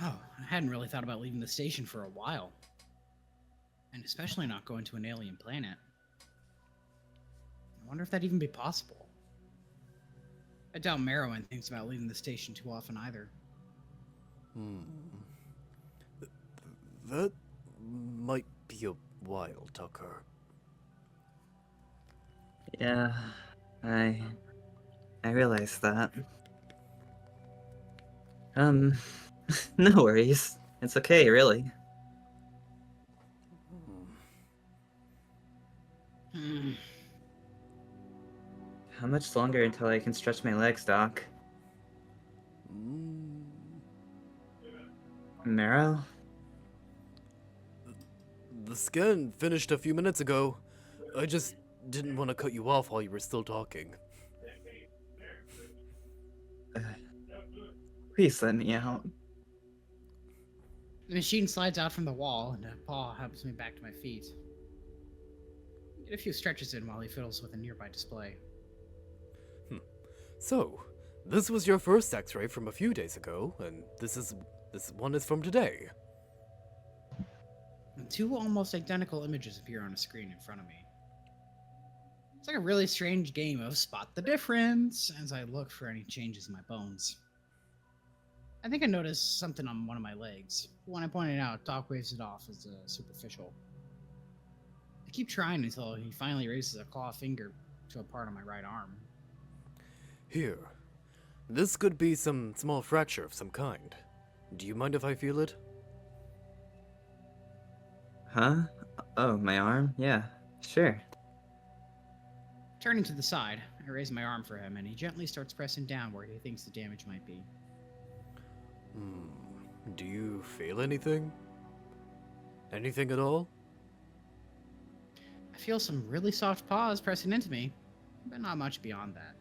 Oh, I hadn't really thought about leaving the station for a while. And especially not going to an alien planet. I wonder if that'd even be possible. I doubt Marrowyn thinks about leaving the station too often either. That might be a while, Tucker. Yeah, I realize that. No worries. It's okay, really. Hmm. How much longer until I can stretch my legs, Doc? Marrow? The scan finished a few minutes ago. I just didn't want to cut you off while you were still talking. Please let me out. The machine slides out from the wall, and a paw helps me back to my feet. Get a few stretches in while he fiddles with a nearby display. So, this was your first X-ray from a few days ago, and this one is from today. And two almost identical images appear on a screen in front of me. It's like a really strange game of spot the difference as I look for any changes in my bones. I think I noticed something on one of my legs. When I point it out, Doc waves it off as superficial. I keep trying until he finally raises a claw finger to a part of my right arm. Here. This could be some small fracture of some kind. Do you mind if I feel it? Huh? Oh, my arm? Yeah, sure. Turning to the side, I raise my arm for him, and he gently starts pressing down where he thinks the damage might be. Do you feel anything? Anything at all? I feel some really soft paws pressing into me, but not much beyond that.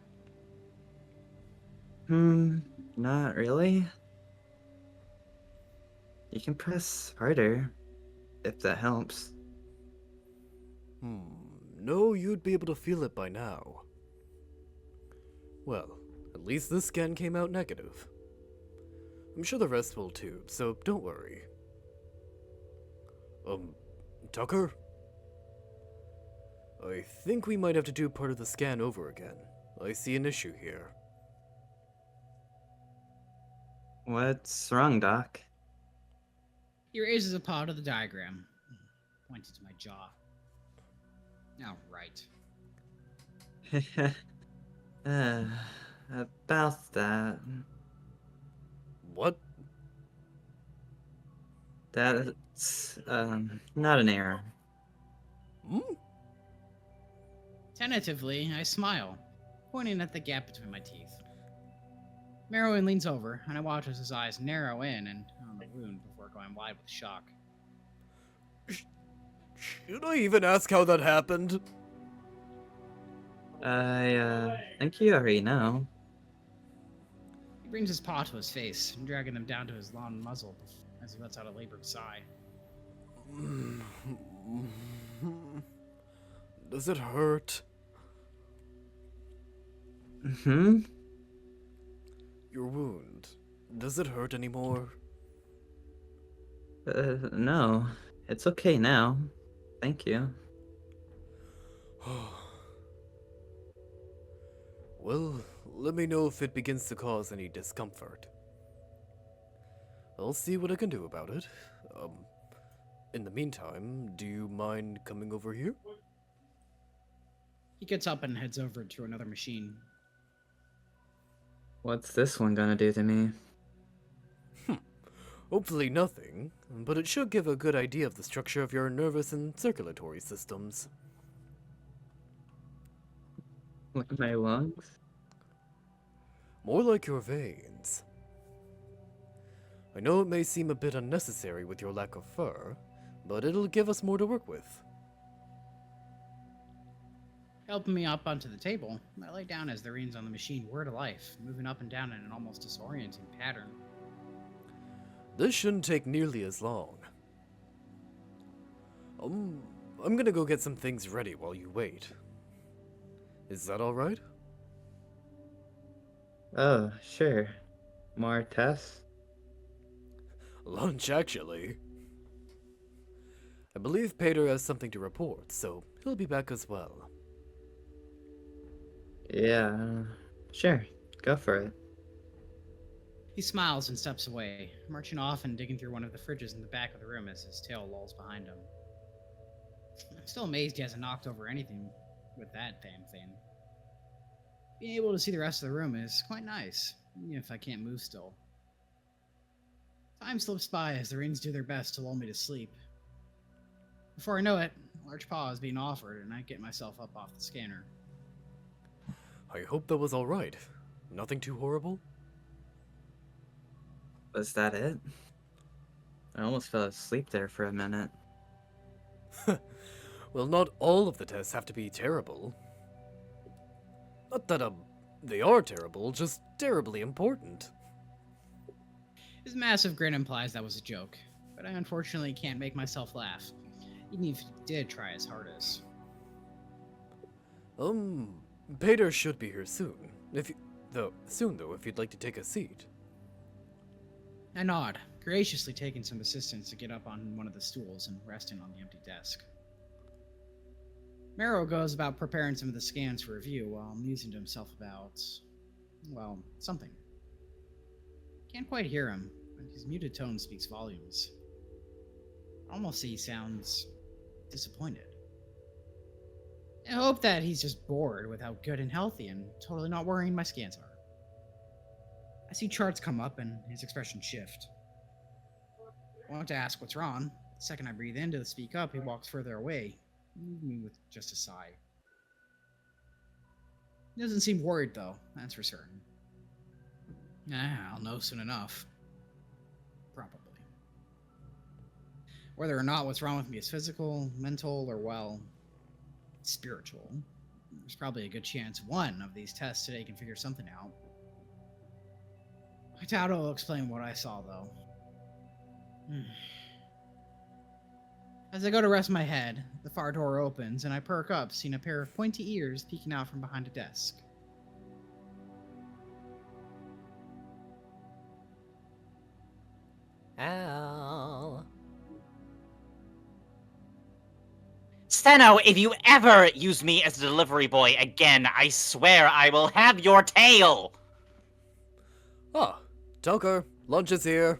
Not really. You can press harder, if that helps. No, you'd be able to feel it by now. Well, at least this scan came out negative. I'm sure the rest will too, so don't worry. Tucker? I think we might have to do part of the scan over again. I see an issue here. What's wrong, Doc? He raises a paw to the diagram, pointing to my jaw. Oh, right. About that. What? That's, not an error. Tentatively, I smile, pointing at the gap between my teeth. Marrowyn leans over, and I watch as his eyes narrow in and on the wound before going wide with shock. Should I even ask how that happened? I think you already know. He brings his paw to his face, dragging them down to his long muzzle as he lets out a labored sigh. Does it hurt? Your wound. Does it hurt anymore? No. It's okay now. Thank you. Well, let me know if it begins to cause any discomfort. I'll see what I can do about it. In the meantime, do you mind coming over here? He gets up and heads over to another machine. What's this one gonna do to me? Hopefully nothing, but it should give a good idea of the structure of your nervous and circulatory systems. Like my lungs? More like your veins. I know it may seem a bit unnecessary with your lack of fur, but it'll give us more to work with. Helping me up onto the table, I lay down as the reins on the machine whir to life, moving up and down in an almost disorienting pattern. This shouldn't take nearly as long. I'm gonna go get some things ready while you wait. Is that alright? Oh, sure. More tests? Lunch, actually. I believe Patyr has something to report, so he'll be back as well. Yeah, sure. Go for it. He smiles and steps away, marching off and digging through one of the fridges in the back of the room as his tail lolls behind him. I'm still amazed he hasn't knocked over anything with that damn thing. Being able to see the rest of the room is quite nice, even if I can't move still. Time slips by as the rings do their best to lull me to sleep. Before I know it, a large paw is being offered, and I get myself up off the scanner. I hope that was alright. Nothing too horrible? Was that it? I almost fell asleep there for a minute. Well, not all of the tests have to be terrible. Not that, they are terrible, just terribly important. His massive grin implies that was a joke, but I unfortunately can't make myself laugh, even if he did try his hardest. Patyr should be here soon. If you'd like to take a seat. I nod, graciously taking some assistance to get up on one of the stools and resting on the empty desk. Marrow goes about preparing some of the scans for review while musing to himself about, well, something. Can't quite hear him, but his muted tone speaks volumes. Almost he sounds disappointed. I hope that he's just bored with how good and healthy and totally not worrying my scans are. I see charts come up and his expression shift. I want to ask what's wrong. The second I breathe in to speak up, he walks further away, leaving me with just a sigh. He doesn't seem worried, though, that's for certain. I'll know soon enough. Probably. Whether or not what's wrong with me is physical, mental, or, well, spiritual, there's probably a good chance one of these tests today can figure something out. I doubt it'll explain what I saw, though. As I go to rest my head, the far door opens, and I perk up, seeing a pair of pointy ears peeking out from behind a desk. Al. Steno, if you ever use me as a delivery boy again, I swear I will have your tail! Ah, Tucker, lunch is here.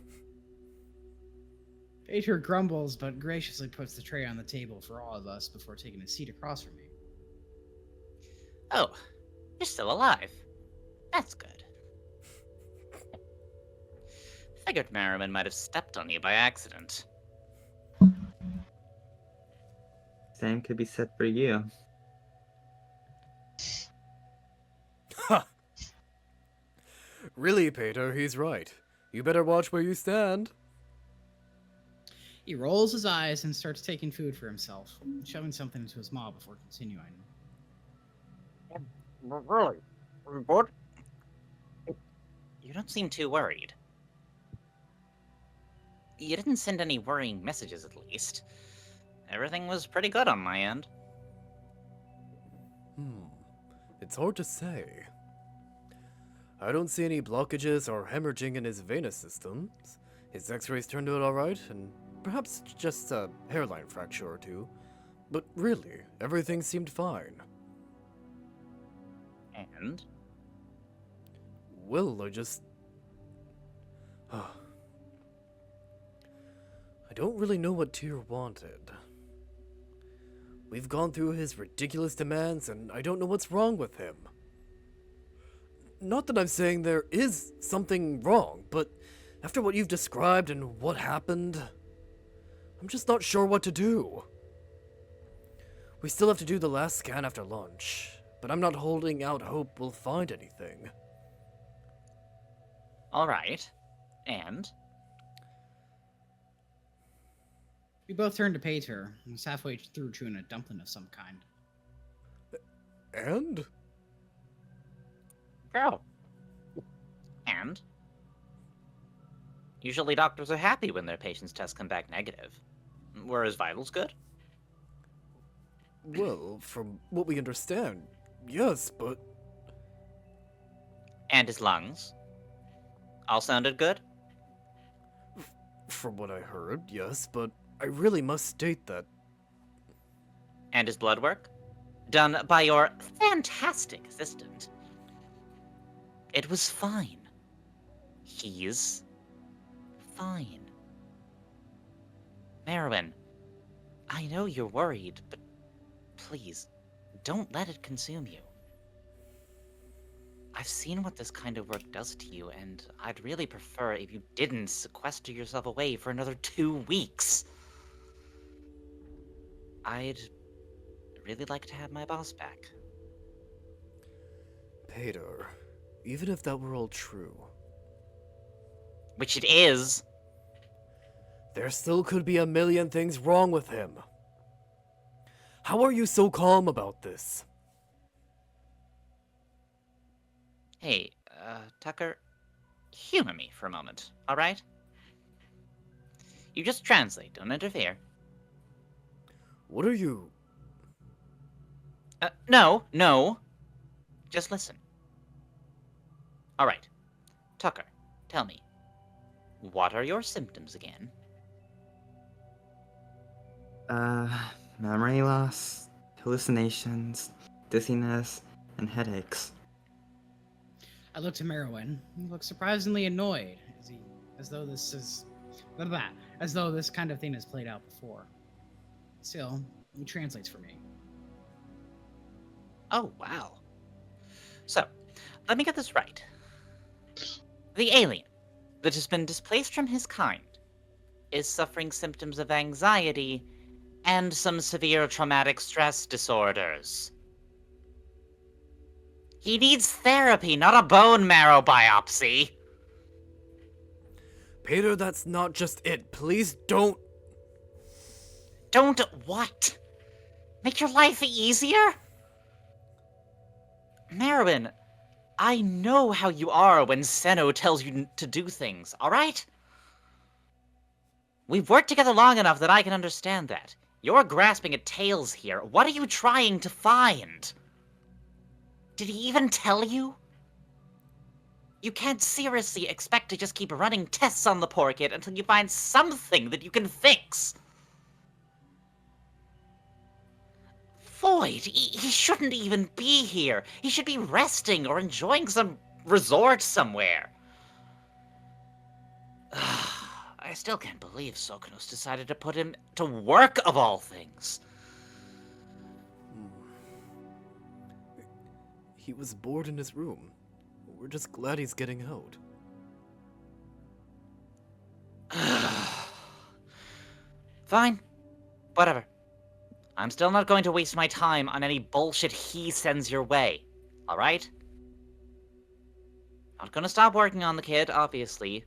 Patyr grumbles, but graciously puts the tray on the table for all of us before taking a seat across from me. Oh, you're still alive. That's good. Figured Marrowyn might have stepped on you by accident. Same could be said for you. Ha! Really, Patyr, he's right. You better watch where you stand. He rolls his eyes and starts taking food for himself, shoving something into his maw before continuing. Really? What? You don't seem too worried. You didn't send any worrying messages, at least. Everything was pretty good on my end. It's hard to say. I don't see any blockages or hemorrhaging in his venous systems. His x-rays turned out alright, and perhaps just a hairline fracture or two. But really, everything seemed fine. And? Well, I just... I don't really know what Tyr wanted. We've gone through his ridiculous demands, and I don't know what's wrong with him. Not that I'm saying there is something wrong, but after what you've described and what happened, I'm just not sure what to do. We still have to do the last scan after lunch, but I'm not holding out hope we'll find anything. Alright. And? We both turn to Patyr, who was halfway through chewing a dumpling of some kind. And? Oh. And? Usually doctors are happy when their patients' tests come back negative. Were his vitals good? Well, from what we understand, yes, but... And his lungs? All sounded good? From what I heard, yes, but I really must state that... And his blood work? Done by your fantastic assistant. It was fine. He's fine. Marrowyn, I know you're worried, but please, don't let it consume you. I've seen what this kind of work does to you, and I'd really prefer if you didn't sequester yourself away for another 2 weeks. I'd really like to have my boss back. Patyr, even if that were all true, Which it is. there still could be a million things wrong with him. How are you so calm about this? Hey, Tucker, humor me for a moment, alright? You just translate, don't interfere. What are you... No. Just listen. Alright. Tucker, tell me, what are your symptoms again? Memory loss, hallucinations, dizziness, and headaches. I look to Marrowyn. He looks surprisingly annoyed, as though this is blah, blah, blah, as though this kind of thing has played out before. Still, he translates for me. Oh, wow. So, let me get this right. The alien that has been displaced from his kind is suffering symptoms of anxiety and some severe traumatic stress disorders. He needs therapy, not a bone marrow biopsy. Patyr, that's not just it. Please don't. Don't what? Make your life easier? Marrowyn, I know how you are when Senno tells you to do things, alright? We've worked together long enough that I can understand that. You're grasping at tails here. What are you trying to find? Did he even tell you? You can't seriously expect to just keep running tests on the poor kid until you find something that you can fix. Void, he shouldn't even be here. He should be resting or enjoying some resort somewhere. I still can't believe Sokonos decided to put him to work of all things. He was bored in his room. We're just glad he's getting out. Fine. Whatever. I'm still not going to waste my time on any bullshit he sends your way. Alright? Not gonna stop working on the kid, obviously.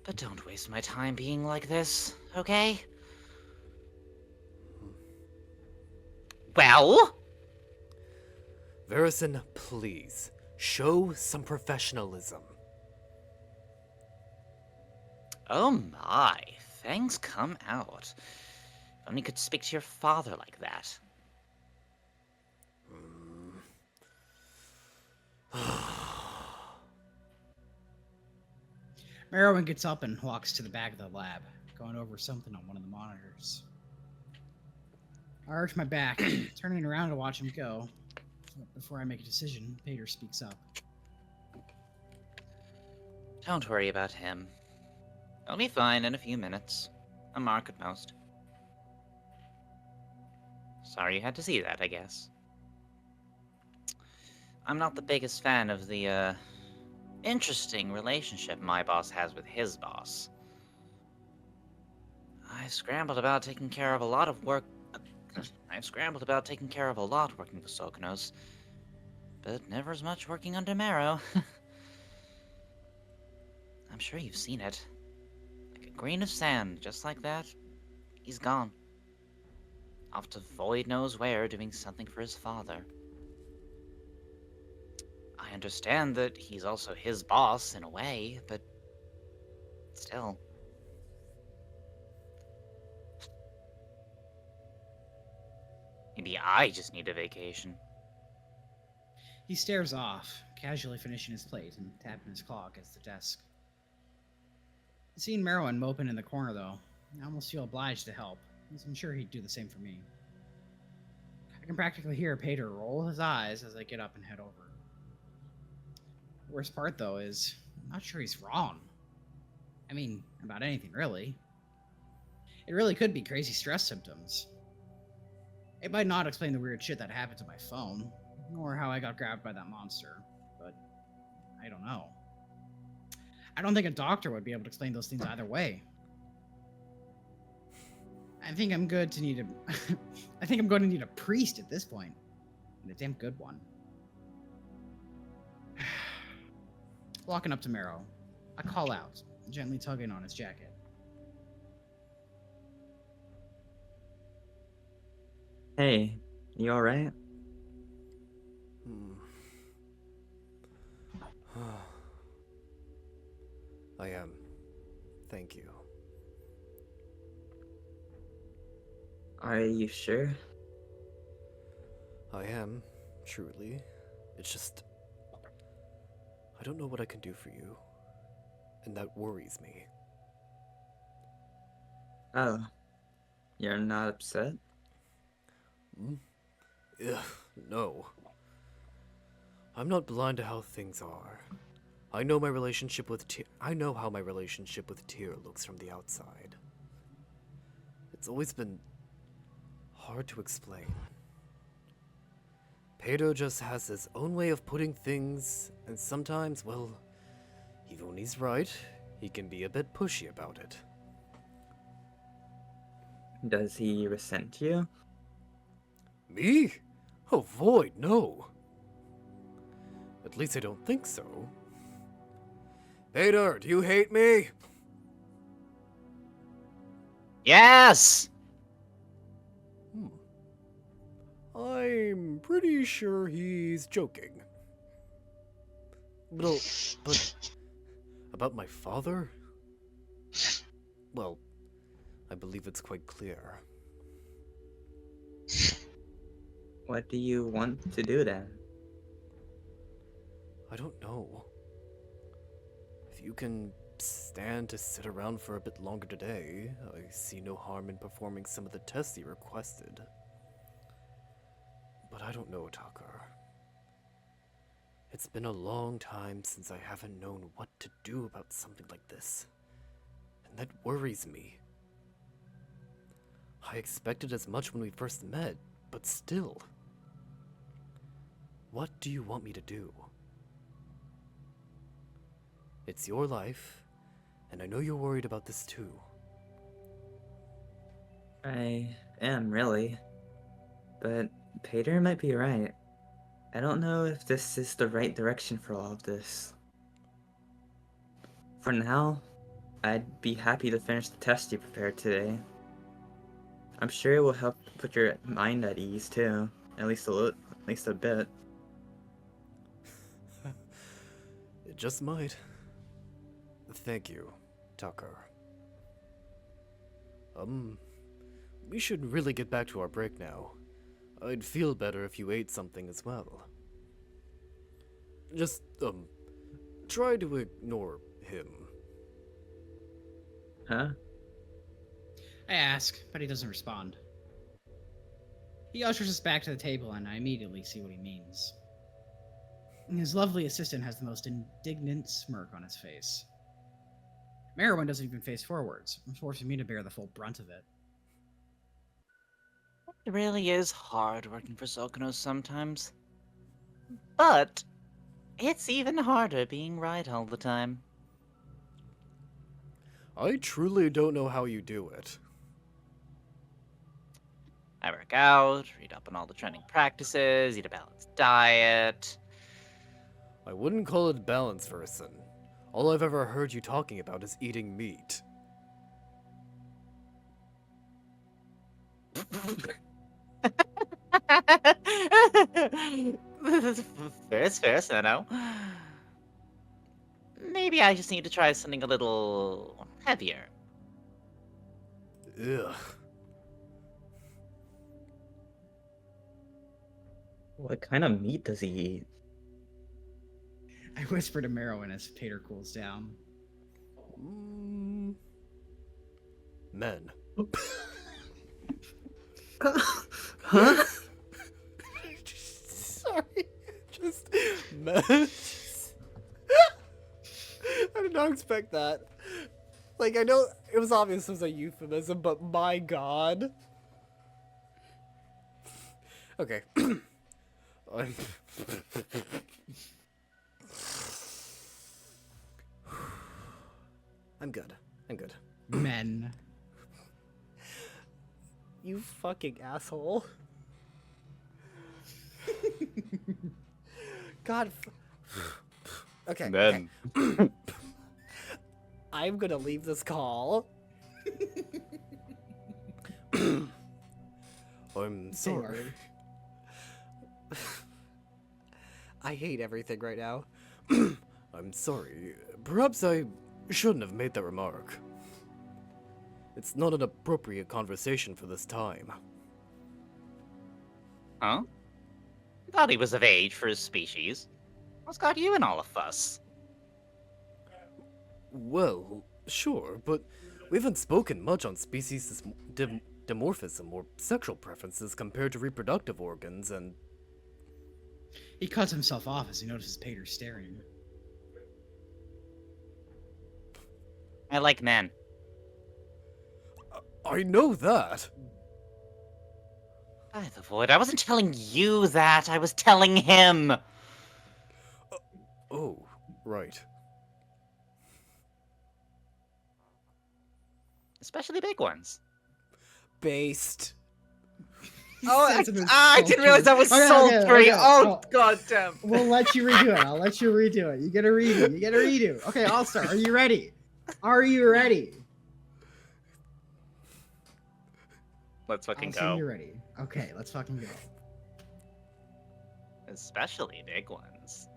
But don't waste my time being like this, okay? Well? Verison, please. Show some professionalism. Oh my, things come out. If only you could speak to your father like that. Marrowyn gets up and walks to the back of the lab, going over something on one of the monitors. I arch my back, turning around to watch him go. Before I make a decision, Patyr speaks up. Don't worry about him. He'll be fine in a few minutes. A mark at most. Sorry you had to see that, I guess. I'm not the biggest fan of the, interesting relationship my boss has with his boss. I've scrambled about taking care of a lot working with Sokonos, but never as much working under Marrow. I'm sure you've seen it. Like a grain of sand, just like that, he's gone. Off to Void knows where, doing something for his father. I understand that he's also his boss in a way, but still. Maybe I just need a vacation. He stares off, casually finishing his plate and tapping his claw against the desk. Seeing Marrowyn moping in the corner, though, I almost feel obliged to help, as I'm sure he'd do the same for me. I can practically hear Patyr roll his eyes as I get up and head over. The worst part, though, is I'm not sure he's wrong. I mean, about anything, really. It really could be crazy stress symptoms. It might not explain the weird shit that happened to my phone, nor how I got grabbed by that monster, but I don't know. I don't think a doctor would be able to explain those things either way. I think I'm going to need a priest at this point, and a damn good one. Walking up to Marrow, I call out, gently tugging on his jacket. Hey, you alright? I am. Thank you. Are you sure? I am, truly. It's just... I don't know what I can do for you. And that worries me. Oh, you're not upset? Ugh, no. I'm not blind to how things are. I know my relationship with I know how my relationship with Tyr looks from the outside. It's always been hard to explain. Patyr just has his own way of putting things, and sometimes, well, even when he's right, he can be a bit pushy about it. Does he resent you? Me? Oh, void, no. At least I don't think so. Patyr, do you hate me? Yes! I'm pretty sure he's joking. But about my father? Well, I believe it's quite clear. What do you want to do then? I don't know. If you can stand to sit around for a bit longer today, I see no harm in performing some of the tests you requested. But I don't know, Tucker. It's been a long time since I haven't known what to do about something like this. And that worries me. I expected as much when we first met, but still. What do you want me to do? It's your life, and I know you're worried about this too. I am, really. But Patyr might be right. I don't know if this is the right direction for all of this. For now, I'd be happy to finish the test you prepared today. I'm sure it will help put your mind at ease too, at least a bit. It just might. Thank you, Tucker. We should really get back to our break now. I'd feel better if you ate something as well. Just, try to ignore him. Huh? I ask, but he doesn't respond. He ushers us back to the table, and I immediately see what he means. His lovely assistant has the most indignant smirk on his face. Marrowyn doesn't even face forwards, forcing me to bear the full brunt of it. It really is hard working for Sokonos sometimes. But it's even harder being right all the time. I truly don't know how you do it. I work out, read up on all the trending practices, eat a balanced diet. I wouldn't call it balance, Verson. All I've ever heard you talking about is eating meat. fair, Sano. Maybe I just need to try something a little heavier. Ugh. What kind of meat does he eat? I whisper to Marrowyn as Patyr cools down. Men. Huh? Sorry. Just men. I did not expect that. Like, I know it was obvious it was a euphemism, but my god. Okay. I'm good. I'm good. Men. You fucking asshole. God. Okay. Men. Okay. I'm gonna leave this call. I'm sorry. I hate everything right now. I'm sorry. Perhaps I shouldn't have made that remark. It's not an appropriate conversation for this time. Huh? Thought he was of age for his species. What's got you in all a fuss? Well, sure, but we haven't spoken much on species dimorphism or sexual preferences compared to reproductive organs, and... He cuts himself off as he notices Patyr staring. I like men. I know that. By the void, I wasn't telling you that. I was telling him. Oh, right. Especially big ones. Based. Oh, Says it was I didn't realize that was sultry. sultry. Okay. Oh, goddamn. We'll let you redo it. I'll let you redo it. You get a redo. You get a redo. Okay, I'll start. Are you ready? Are you ready? Let's fucking I'll assume go. you're ready. Okay, let's fucking go. Especially big ones.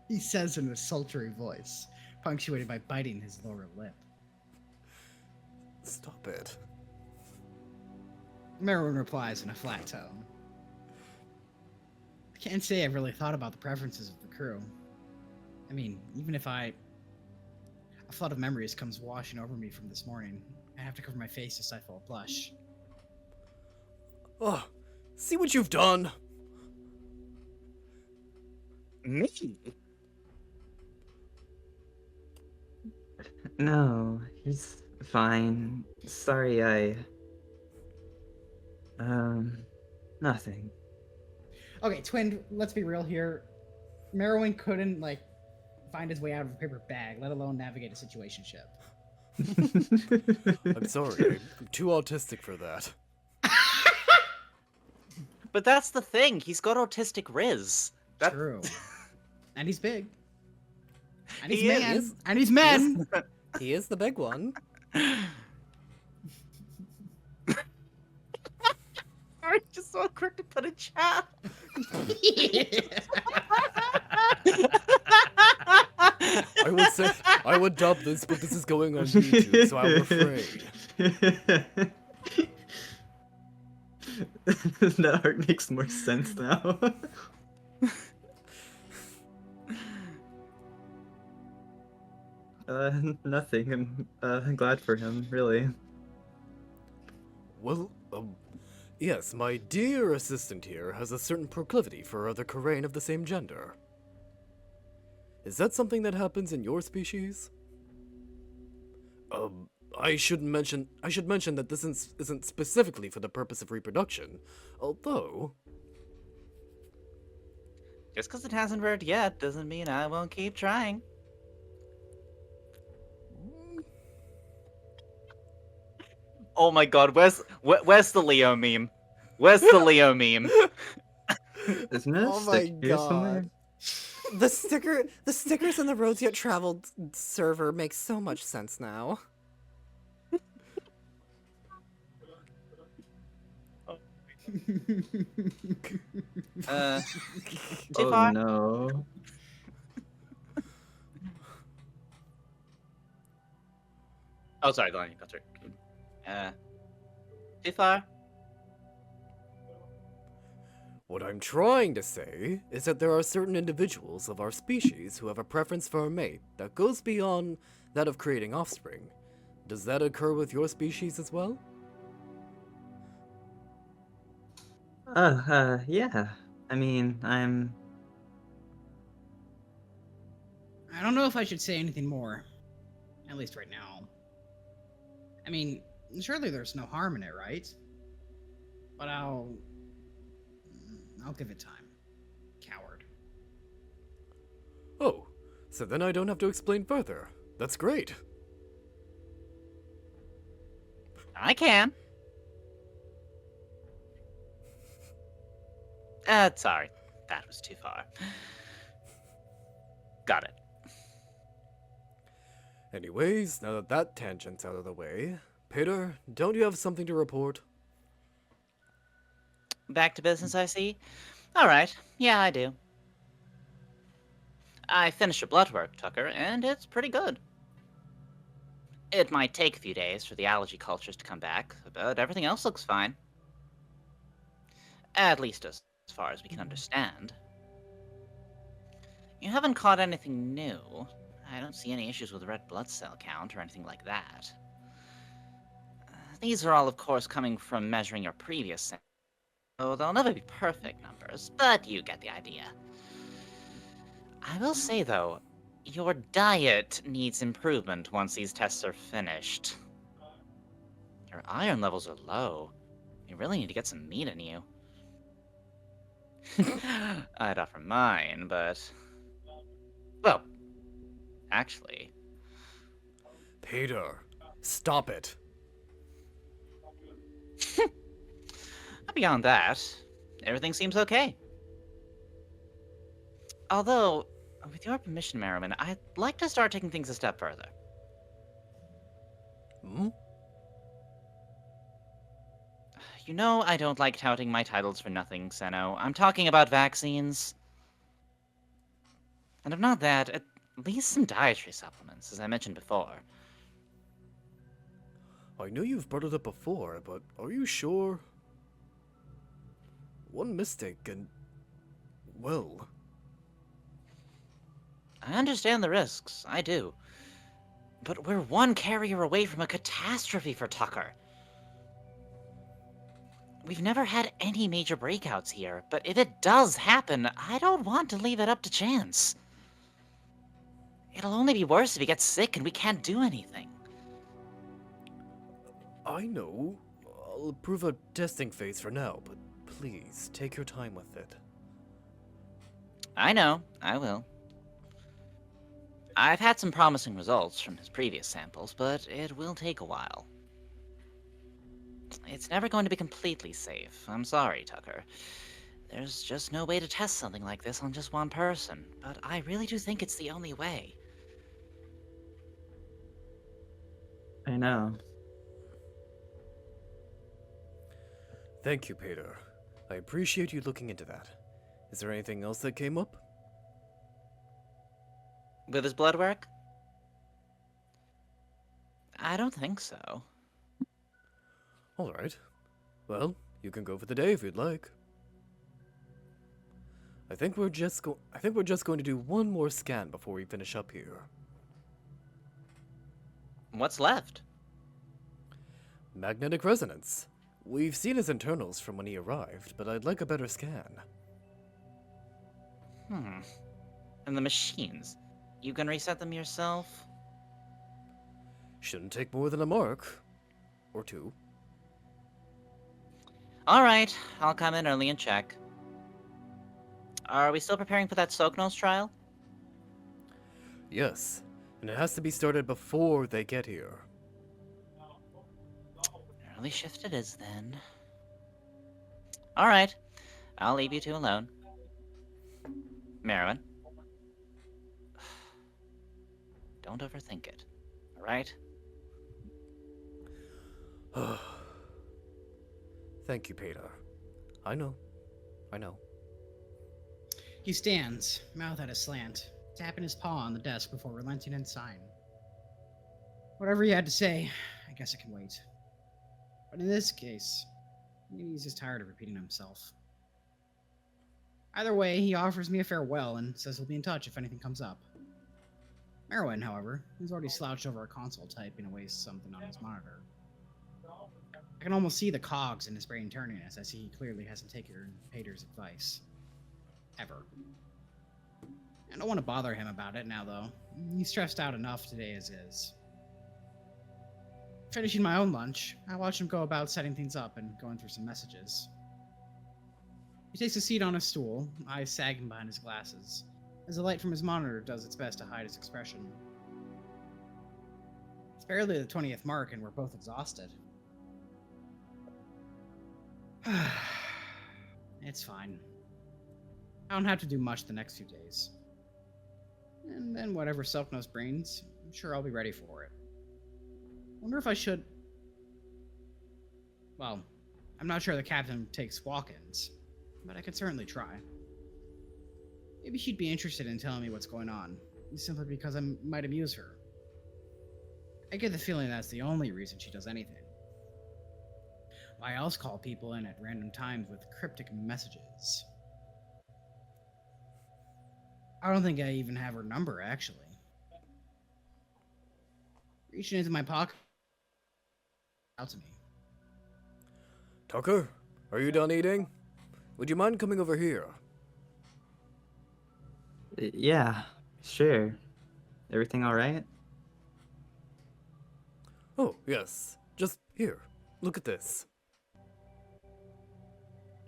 He says in a sultry voice, punctuated by biting his lower lip. Stop it. Marrowyn replies in a flat tone. I can't say I've really thought about the preferences of the crew. I mean, even if a flood of memories comes washing over me from this morning, I have to cover my face to stifle a blush. Oh, see what you've done. Me? No, he's fine. Sorry, nothing. Okay, Twin, let's be real here. Marrowyn couldn't, like, find his way out of a paper bag, let alone navigate a situationship. I'm sorry. I'm too autistic for that. But that's the thing. He's got autistic riz. That... True. And he's big. And He he's is. man. And he's men. He is the big one. Sorry, just so quick to put in chat. I would say I would dub this, but this is going on YouTube, so I'm afraid. That art makes more sense now. Nothing. I'm glad for him, really. Well, yes, my dear assistant here has a certain proclivity for other Karain of the same gender. Is that something that happens in your species? I should mention that this isn't specifically for the purpose of reproduction, although... Just because it hasn't worked yet doesn't mean I won't keep trying. Oh my god, where's the Leo meme? Where's the Leo meme? Isn't it? Oh my stick here somewhere? god. The stickers in the Roads Yet Traveled server make so much sense now. Too Oh far? no. Oh, sorry, go on, go through. Too far? What I'm trying to say is that there are certain individuals of our species who have a preference for a mate that goes beyond that of creating offspring. Does that occur with your species as well? Yeah. I mean, I'm... I don't know if I should say anything more. At least right now. I mean, surely there's no harm in it, right? But I'll give it time. Coward. Oh, so then I don't have to explain further. That's great. I can. Sorry. That was too far. Got it. Anyways, now that that tangent's out of the way, Patyr, don't you have something to report? Back to business, I see. Alright, yeah, I do. I finished your blood work, Tucker, and it's pretty good. It might take a few days for the allergy cultures to come back, but everything else looks fine. At least as far as we can understand. You haven't caught anything new. I don't see any issues with the red blood cell count or anything like that. These are all, of course, coming from measuring your previous, so they'll never be perfect numbers, but you get the idea. I will say, though, Your diet needs improvement once these tests are finished. Your iron levels are low. You really need to get some meat in you. I'd offer mine, but... Well, actually... Patyr, stop it. Beyond that, everything seems okay. Although, with your permission, Marrowyn, I'd like to start taking things a step further. Hmm? You know I don't like touting my titles for nothing, Senno. I'm talking about vaccines. And if not that, at least some dietary supplements, as I mentioned before. I know you've brought it up before, but are you sure? One mistake and... well... I understand the risks, I do. But we're one carrier away from a catastrophe for Tucker. We've never had any major breakouts here, but if it does happen, I don't want to leave it up to chance. It'll only be worse if he gets sick and we can't do anything. I know. I'll approve a testing phase for now, but please, take your time with it. I know, I will. I've had some promising results from his previous samples, but it will take a while. It's never going to be completely safe. I'm sorry, Tucker. There's just no way to test something like this on just one person, but I really do think it's the only way. I know. Thank you, Patyr. I appreciate you looking into that. Is there anything else that came up? With his blood work? I don't think so. Alright. Well, you can go for the day if you'd like. I think we're just going to do one more scan before we finish up here. What's left? Magnetic resonance. We've seen his internals from when he arrived, but I'd like a better scan. And the machines? You can reset them yourself? Shouldn't take more than a mark. Or two. Alright, I'll come in early and check. Are we still preparing for that Soknos trial? Yes, and it has to be started before they get here. Early shift it is, then. Alright, I'll leave you two alone. Marrowyn. Don't overthink it, alright? Thank you, Patyr. I know. He stands, mouth at a slant, tapping his paw on the desk before relenting and sighing. Whatever he had to say, I guess it can wait. But in this case, maybe he's just tired of repeating himself. Either way, he offers me a farewell and says he'll be in touch if anything comes up. Marrowyn, however, is already slouched over a console typing away something on his monitor. I can almost see the cogs in his brain turning as I see he clearly hasn't taken Patyr's advice. Ever. I don't want to bother him about it now, though. He's stressed out enough today as is. Finishing my own lunch, I watch him go about setting things up and going through some messages. He takes a seat on a stool, eyes sagging behind his glasses, as the light from his monitor does its best to hide his expression. It's barely the 20th mark and we're both exhausted. It's fine. I don't have to do much the next few days. And then whatever Selknos brings, I'm sure I'll be ready for it. Wonder if I should... Well, I'm not sure the captain takes walk-ins, but I could certainly try. Maybe she'd be interested in telling me what's going on, simply because I might amuse her. I get the feeling that's the only reason she does anything. Why else call people in at random times with cryptic messages? I don't think I even have her number, actually. Reaching into my pocket, out to me. Tucker, are you done eating? Would you mind coming over here? Yeah, sure. Everything alright? Oh, yes. Just here. Look at this.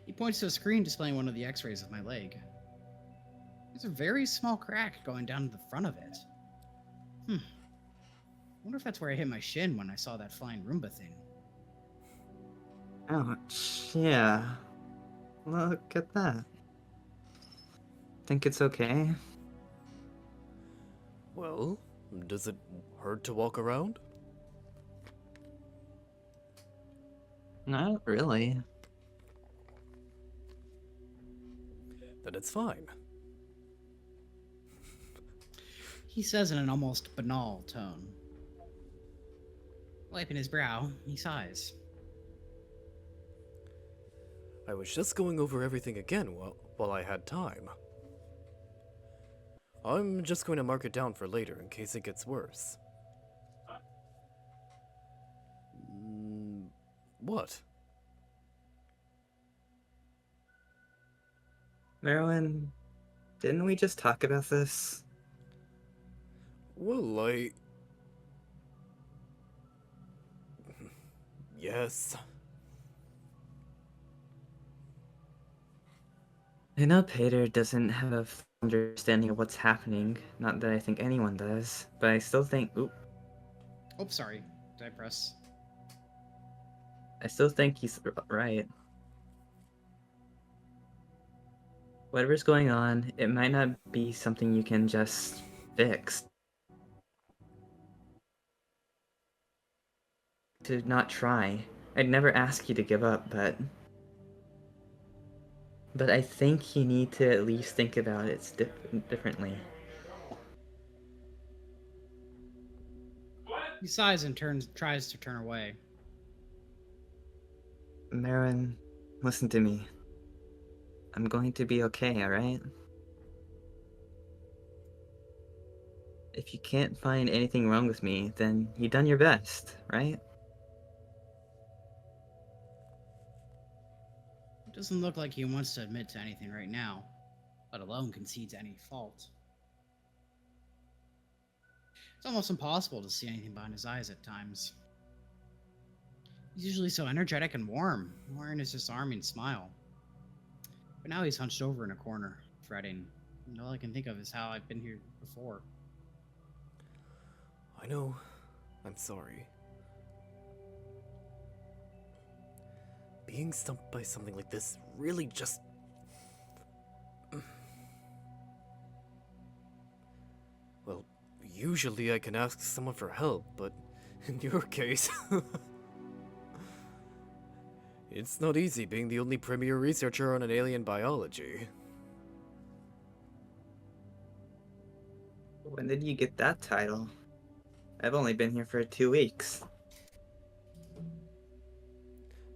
He points to a screen displaying one of the x-rays of my leg. There's a very small crack going down to the front of it. I wonder if that's where I hit my shin when I saw that flying Roomba thing. Ouch, yeah. Look at that. Think it's okay? Well, does it hurt to walk around? Not really. Then it's fine. He says in an almost banal tone. Wiping his brow, he sighs. I was just going over everything again while I had time. I'm just going to mark it down for later in case it gets worse. What? Marrowyn, didn't we just talk about this? Well, Yes. I know Patyr doesn't have a understanding of what's happening, not that I think anyone does, but I still think, Oh, sorry. Did I press? I still think he's right. Whatever's going on, it might not be something you can just fix. To not try. I'd never ask you to give up, but I think you need to at least think about it differently. He sighs and tries to turn away. Marrowyn, listen to me. I'm going to be okay, alright? If you can't find anything wrong with me, then you've done your best, right? It doesn't look like he wants to admit to anything right now, let alone concede to any fault. It's almost impossible to see anything behind his eyes at times. He's usually so energetic and warm, wearing his disarming smile. But now he's hunched over in a corner, fretting, and all I can think of is how I've been here before. I know. I'm sorry. Being stumped by something like this really just... Well, usually I can ask someone for help, but in your case... It's not easy being the only premier researcher on an alien biology. When did you get that title? I've only been here for 2 weeks.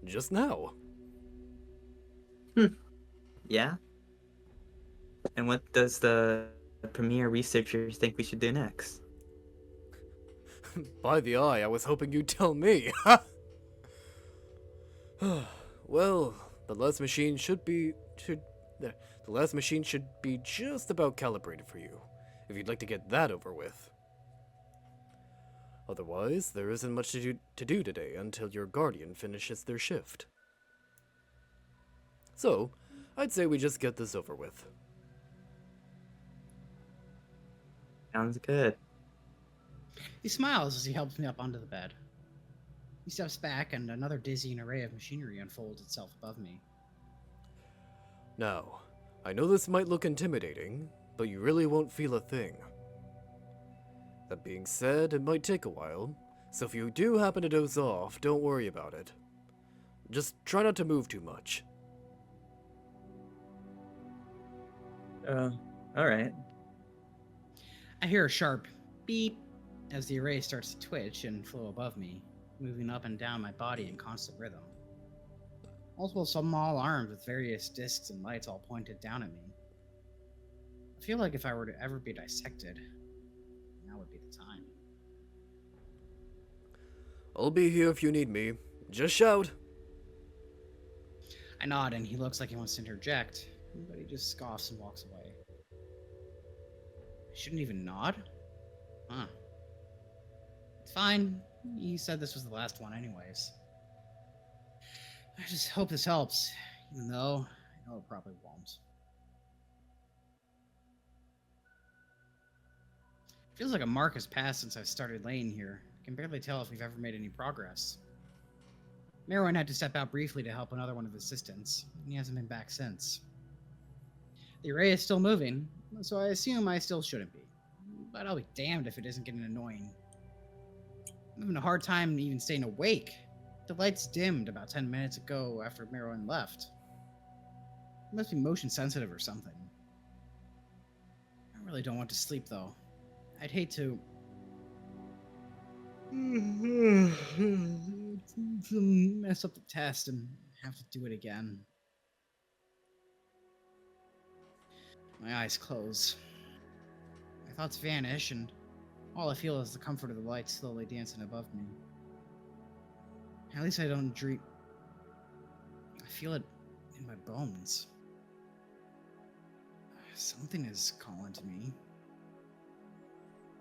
Just now. Yeah? And what does the premier researcher think we should do next? By the eye, I was hoping you'd tell me. Well, the last machine should be just about calibrated for you, if you'd like to get that over with. Otherwise, there isn't much to do today until your guardian finishes their shift. So, I'd say we just get this over with. Sounds good. He smiles as he helps me up onto the bed. He steps back, and another dizzying array of machinery unfolds itself above me. Now, I know this might look intimidating, but you really won't feel a thing. That being said, it might take a while, so if you do happen to doze off, don't worry about it. Just try not to move too much. Alright. I hear a sharp beep as the array starts to twitch and flow above me, moving up and down my body in constant rhythm. Multiple small arms with various discs and lights all pointed down at me. I feel like if I were to ever be dissected, now would be the time. I'll be here if you need me. Just shout. I nod and he looks like he wants to interject, but he just scoffs and walks away. I shouldn't even nod? Huh. It's fine. You said this was the last one anyways. I just hope this helps, even though I know it probably won't. Feels like a mark has passed since I started laying here. I can barely tell if we've ever made any progress. Marrowyn had to step out briefly to help another one of his assistants, and he hasn't been back since. The array is still moving, so I assume I still shouldn't be. But I'll be damned if it isn't getting annoying. I'm having a hard time even staying awake. The lights dimmed about 10 minutes ago after Marrowyn left. It must be motion sensitive or something. I really don't want to sleep though. I'd hate to mess up the test and have to do it again. My eyes close. My thoughts vanish, and all I feel is the comfort of the light slowly dancing above me. At least I don't dream. I feel it in my bones. Something is calling to me.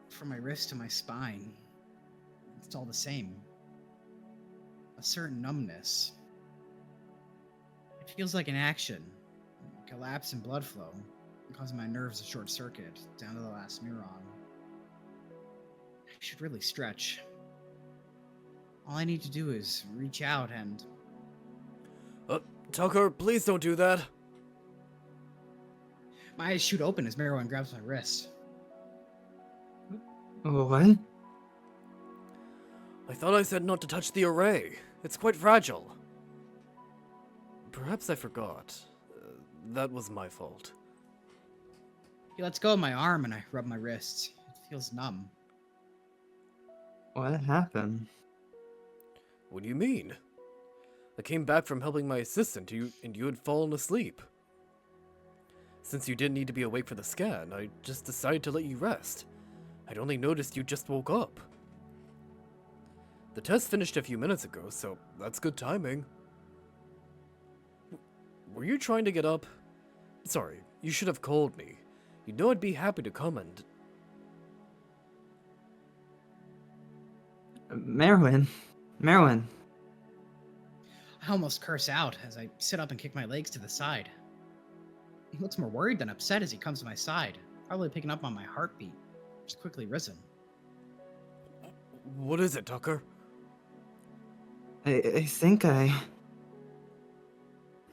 From my wrist to my spine. It's all the same. A certain numbness. It feels like an action, like a lapse in blood flow, causing my nerves to short circuit down to the last neuron. I should really stretch. All I need to do is reach out and... Tucker, please don't do that. My eyes shoot open as Marrowyn grabs my wrist. What? I thought I said not to touch the array. It's quite fragile. Perhaps I forgot. That was my fault. He lets go of my arm and I rub my wrist. It feels numb. What happened? What do you mean? I came back from helping my assistant and you had fallen asleep. Since you didn't need to be awake for the scan, I just decided to let you rest. I'd only noticed you just woke up. The test finished a few minutes ago, so that's good timing. Were you trying to get up? Sorry, you should have called me. You know I'd be happy to come and... Marrowyn. Marrowyn. I almost curse out as I sit up and kick my legs to the side. He looks more worried than upset as he comes to my side, probably picking up on my heartbeat, which has quickly risen. What is it, Tucker? I think I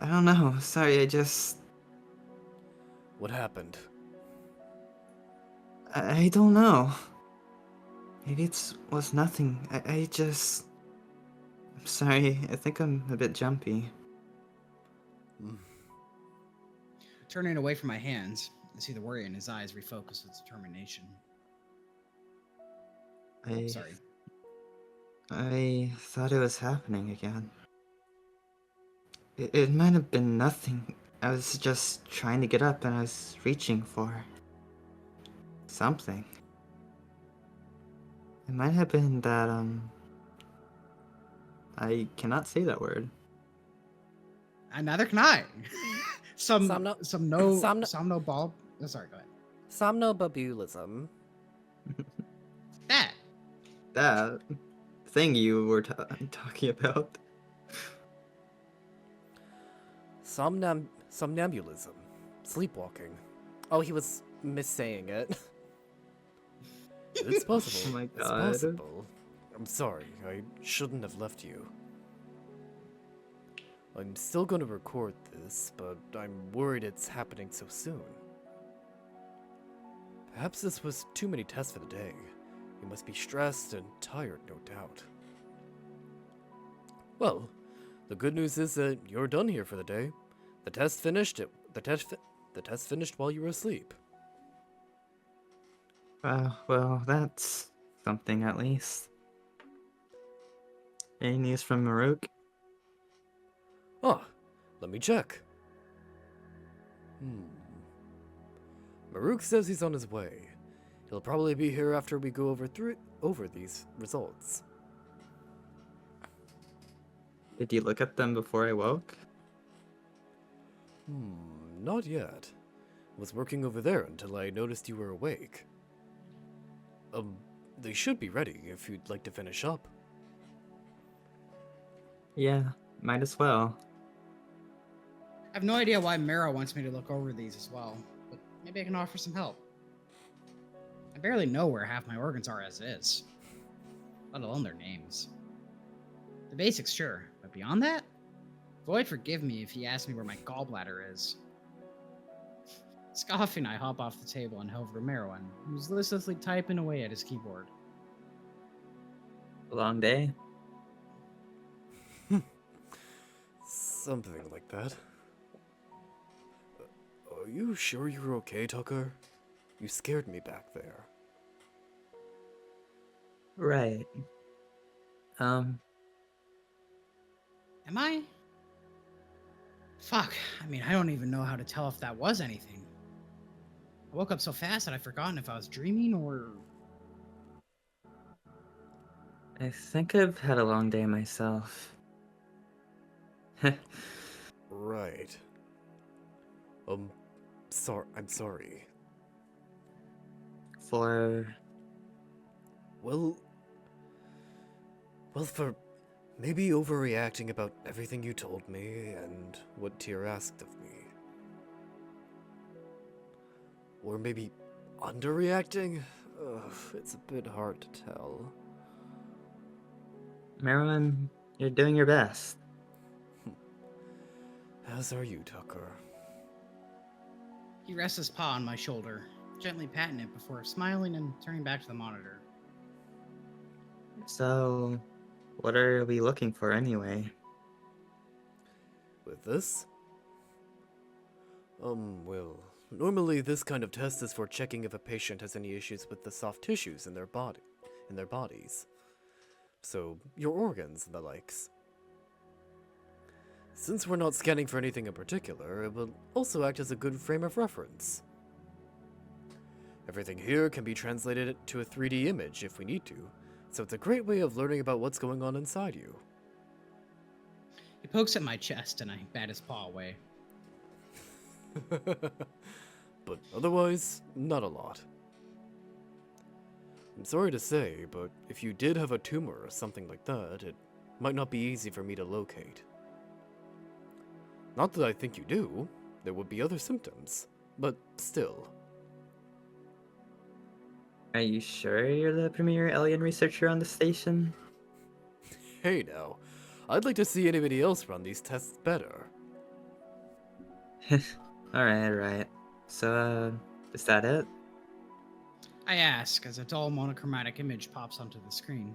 don't know. Sorry, I just... What happened? I don't know. Maybe it was nothing. I just... I'm sorry. I think I'm a bit jumpy. Turning away from my hands, I see the worry in his eyes refocus with determination. Sorry. I thought it was happening again. It might have been nothing. I was just trying to get up and I was reaching for something. It might have been that, I cannot say that word. And neither can I. Somnobulb. Oh, sorry, go ahead. Somnobulism. That thing you were talking about. Somnambulism. Sleepwalking. Oh, he was missaying it. It's possible. Oh my It's God. possible. I'm sorry. I shouldn't have left you. I'm still going to record this, but I'm worried it's happening so soon. Perhaps this was too many tests for the day. You must be stressed and tired, no doubt. Well, the good news is that you're done here for the day. The test finished. The test finished while you were asleep. Well, that's something at least. Any news from Marruk? Ah, let me check. Marruk says he's on his way. He'll probably be here after we go over these results. Did you look at them before I woke? Not yet. Was working over there until I noticed you were awake. They should be ready if you'd like to finish up. Yeah, might as well. I have no idea why Mara wants me to look over these as well, but maybe I can offer some help. I barely know where half my organs are as is, let alone their names. The basics, sure, but beyond that, Void forgive me if he asks me where my gallbladder is. Scoffing, I hop off the table and head over to Marrowyn, who's listlessly typing away at his keyboard. A long day? Something like that. Are you sure you're okay, Tucker? You scared me back there. Right. Am I? Fuck, I mean, I don't even know how to tell if that was anything. I woke up so fast that I've forgotten if I was dreaming or... I think I've had a long day myself. Right. I'm sorry. For... Well, for maybe overreacting about everything you told me and what Tyr asked of me. Or maybe underreacting? Ugh, it's a bit hard to tell. Marrowyn, you're doing your best. As are you, Tucker. He rests his paw on my shoulder, gently patting it before smiling and turning back to the monitor. So, what are we looking for anyway? With this? Well, normally this kind of test is for checking if a patient has any issues with the soft tissues in their bodies. So, your organs and the likes. Since we're not scanning for anything in particular, it will also act as a good frame of reference. Everything here can be translated to a 3D image if we need to, so it's a great way of learning about what's going on inside you. He pokes at my chest and I bat his paw away. But otherwise, not a lot. I'm sorry to say, but if you did have a tumor or something like that, it might not be easy for me to locate. Not that I think you do, there would be other symptoms, but still. Are you sure you're the premier alien researcher on the station? Hey now, I'd like to see anybody else run these tests better. Alright. So, is that it? I ask as a dull monochromatic image pops onto the screen.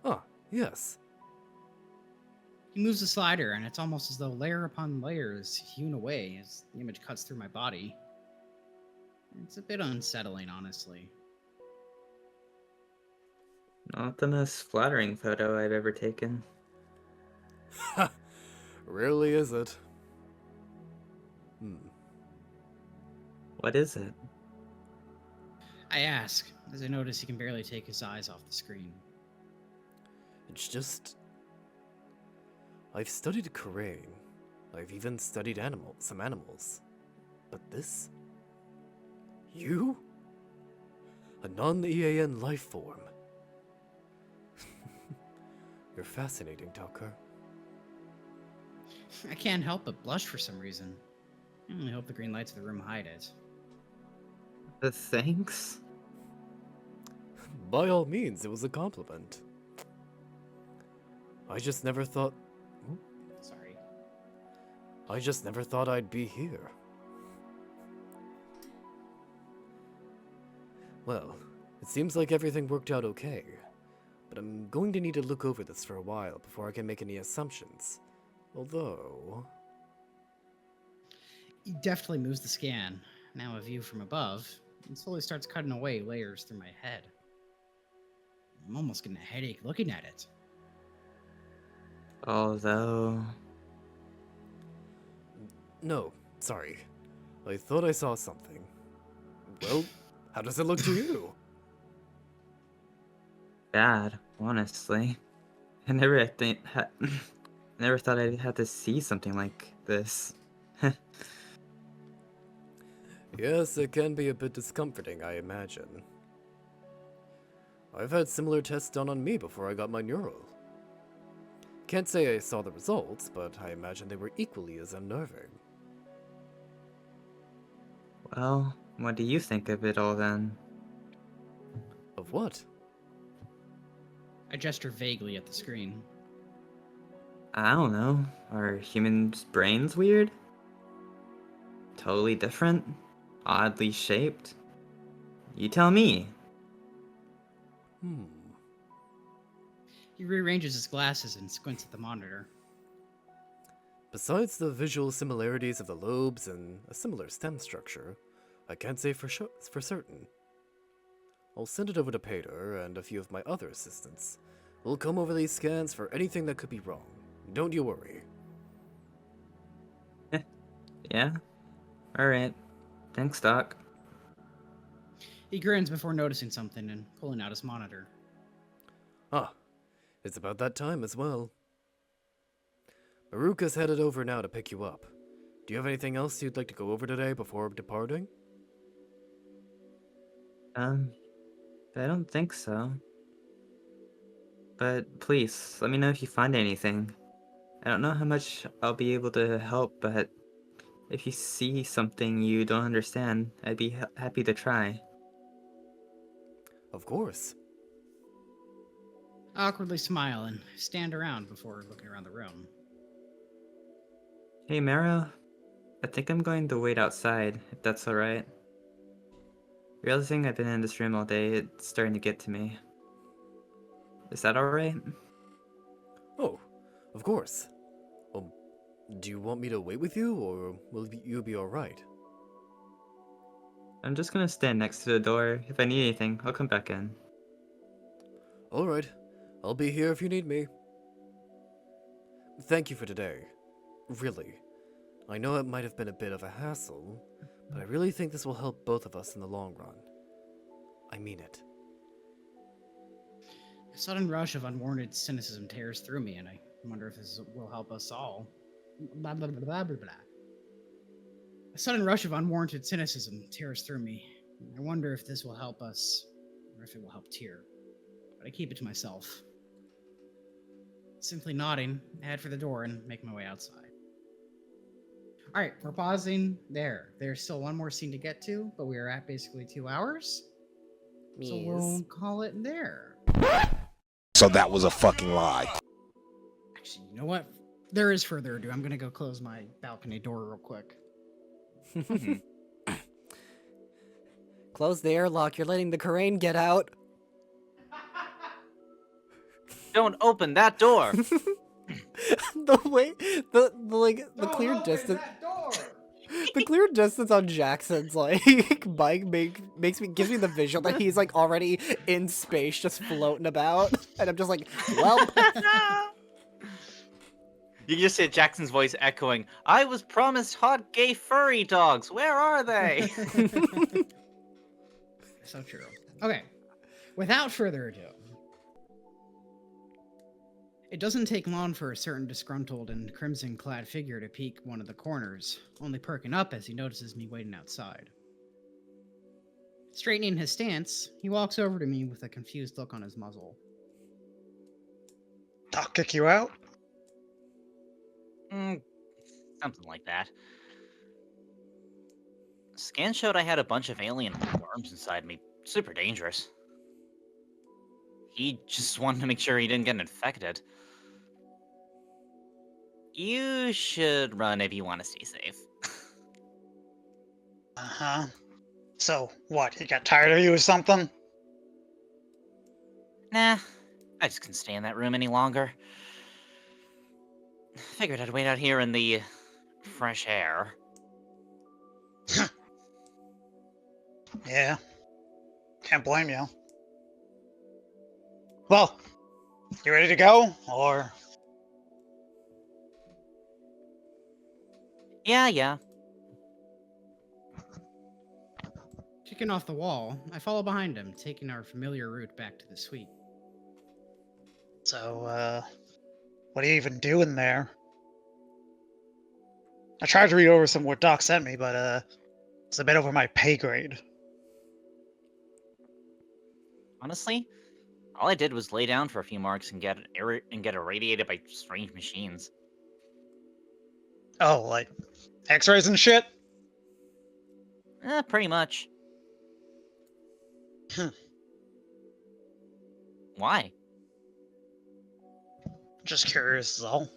Ah, yes. He moves the slider, and it's almost as though layer upon layer is hewn away as the image cuts through my body. It's a bit unsettling, honestly. Not the most flattering photo I've ever taken. Ha! Rarely is it. What is it? I ask, as I notice he can barely take his eyes off the screen. It's just... I've studied Karain. I've even studied some animals. But this? You? A non-EAN life form. You're fascinating, Tucker. I can't help but blush for some reason. I only hope the green lights of the room hide it. Thanks? By all means, it was a compliment. I just never thought I'd be here. Well, it seems like everything worked out okay, but I'm going to need to look over this for a while before I can make any assumptions. Although... He deftly moves the scan, now a view from above, and slowly starts cutting away layers through my head. I'm almost getting a headache looking at it. Although... No, sorry. I thought I saw something. Well, how does it look to you? Bad, honestly. I never thought I'd have to see something like this. Yes, it can be a bit discomforting, I imagine. I've had similar tests done on me before I got my neural. Can't say I saw the results, but I imagine they were equally as unnerving. Well, what do you think of it all then? Of what? I gesture vaguely at the screen. I don't know. Are humans' brains weird? Totally different? Oddly shaped? You tell me. He rearranges his glasses and squints at the monitor. Besides the visual similarities of the lobes and a similar stem structure, I can't say for certain. I'll send it over to Patyr and a few of my other assistants. We'll come over these scans for anything that could be wrong. Don't you worry. Yeah? Alright. Thanks, Doc. He grins before noticing something and pulling out his monitor. Ah, it's about that time as well. Marruk is headed over now to pick you up. Do you have anything else you'd like to go over today before departing? I don't think so. But please, let me know if you find anything. I don't know how much I'll be able to help, but if you see something you don't understand, I'd be happy to try. Of course. I awkwardly smile and stand around before looking around the room. Hey, Marrow. I think I'm going to wait outside, if that's alright. Realizing I've been in this room all day, it's starting to get to me. Is that alright? Oh, of course. Do you want me to wait with you, or will you be alright? I'm just gonna stand next to the door. If I need anything, I'll come back in. Alright, I'll be here if you need me. Thank you for today. Really. I know it might have been a bit of a hassle, but I really think this will help both of us in the long run. I mean it. A sudden rush of unwarranted cynicism tears through me, and I wonder if this will help us all. Blah, blah, blah, blah, blah, blah. A sudden rush of unwarranted cynicism tears through me. I wonder if this will help us, or if it will help Patyr. But I keep it to myself. Simply nodding, I head for the door and make my way outside. Alright, we're pausing there. There's still one more scene to get to, but we are at basically 2 hours. So we'll call it there. So that was a fucking lie. Actually, you know what? There is further ado. I'm gonna go close my balcony door real quick. Close the airlock. You're letting the Karain get out. Don't open that door. The way the clear distance. The clear distance on Jackson's like bike gives me the visual that he's like already in space, just floating about, and I'm just like, well. You just hear Jackson's voice echoing, "I was promised hot gay furry dogs. Where are they?" So true. Okay. Without further ado. It doesn't take long for a certain disgruntled and crimson-clad figure to peek one of the corners, only perking up as he notices me waiting outside. Straightening his stance, he walks over to me with a confused look on his muzzle. Doc kick you out? Something like that. Scan showed I had a bunch of alien worms inside me. Super dangerous. He just wanted to make sure he didn't get infected. You should run if you want to stay safe. Uh-huh. So, what, he got tired of you or something? Nah, I just couldn't stay in that room any longer. Figured I'd wait out here in the fresh air. Yeah. Can't blame you. Well, you ready to go, or? Yeah. Kicking off the wall, I follow behind him, taking our familiar route back to the suite. So, what are you even doing there? I tried to read over some what Doc sent me, but, it's a bit over my pay grade. Honestly, All I did was lay down for a few marks and get irradiated by strange machines. Oh, like X-rays and shit? Pretty much. Hmm. Why? Just curious is all.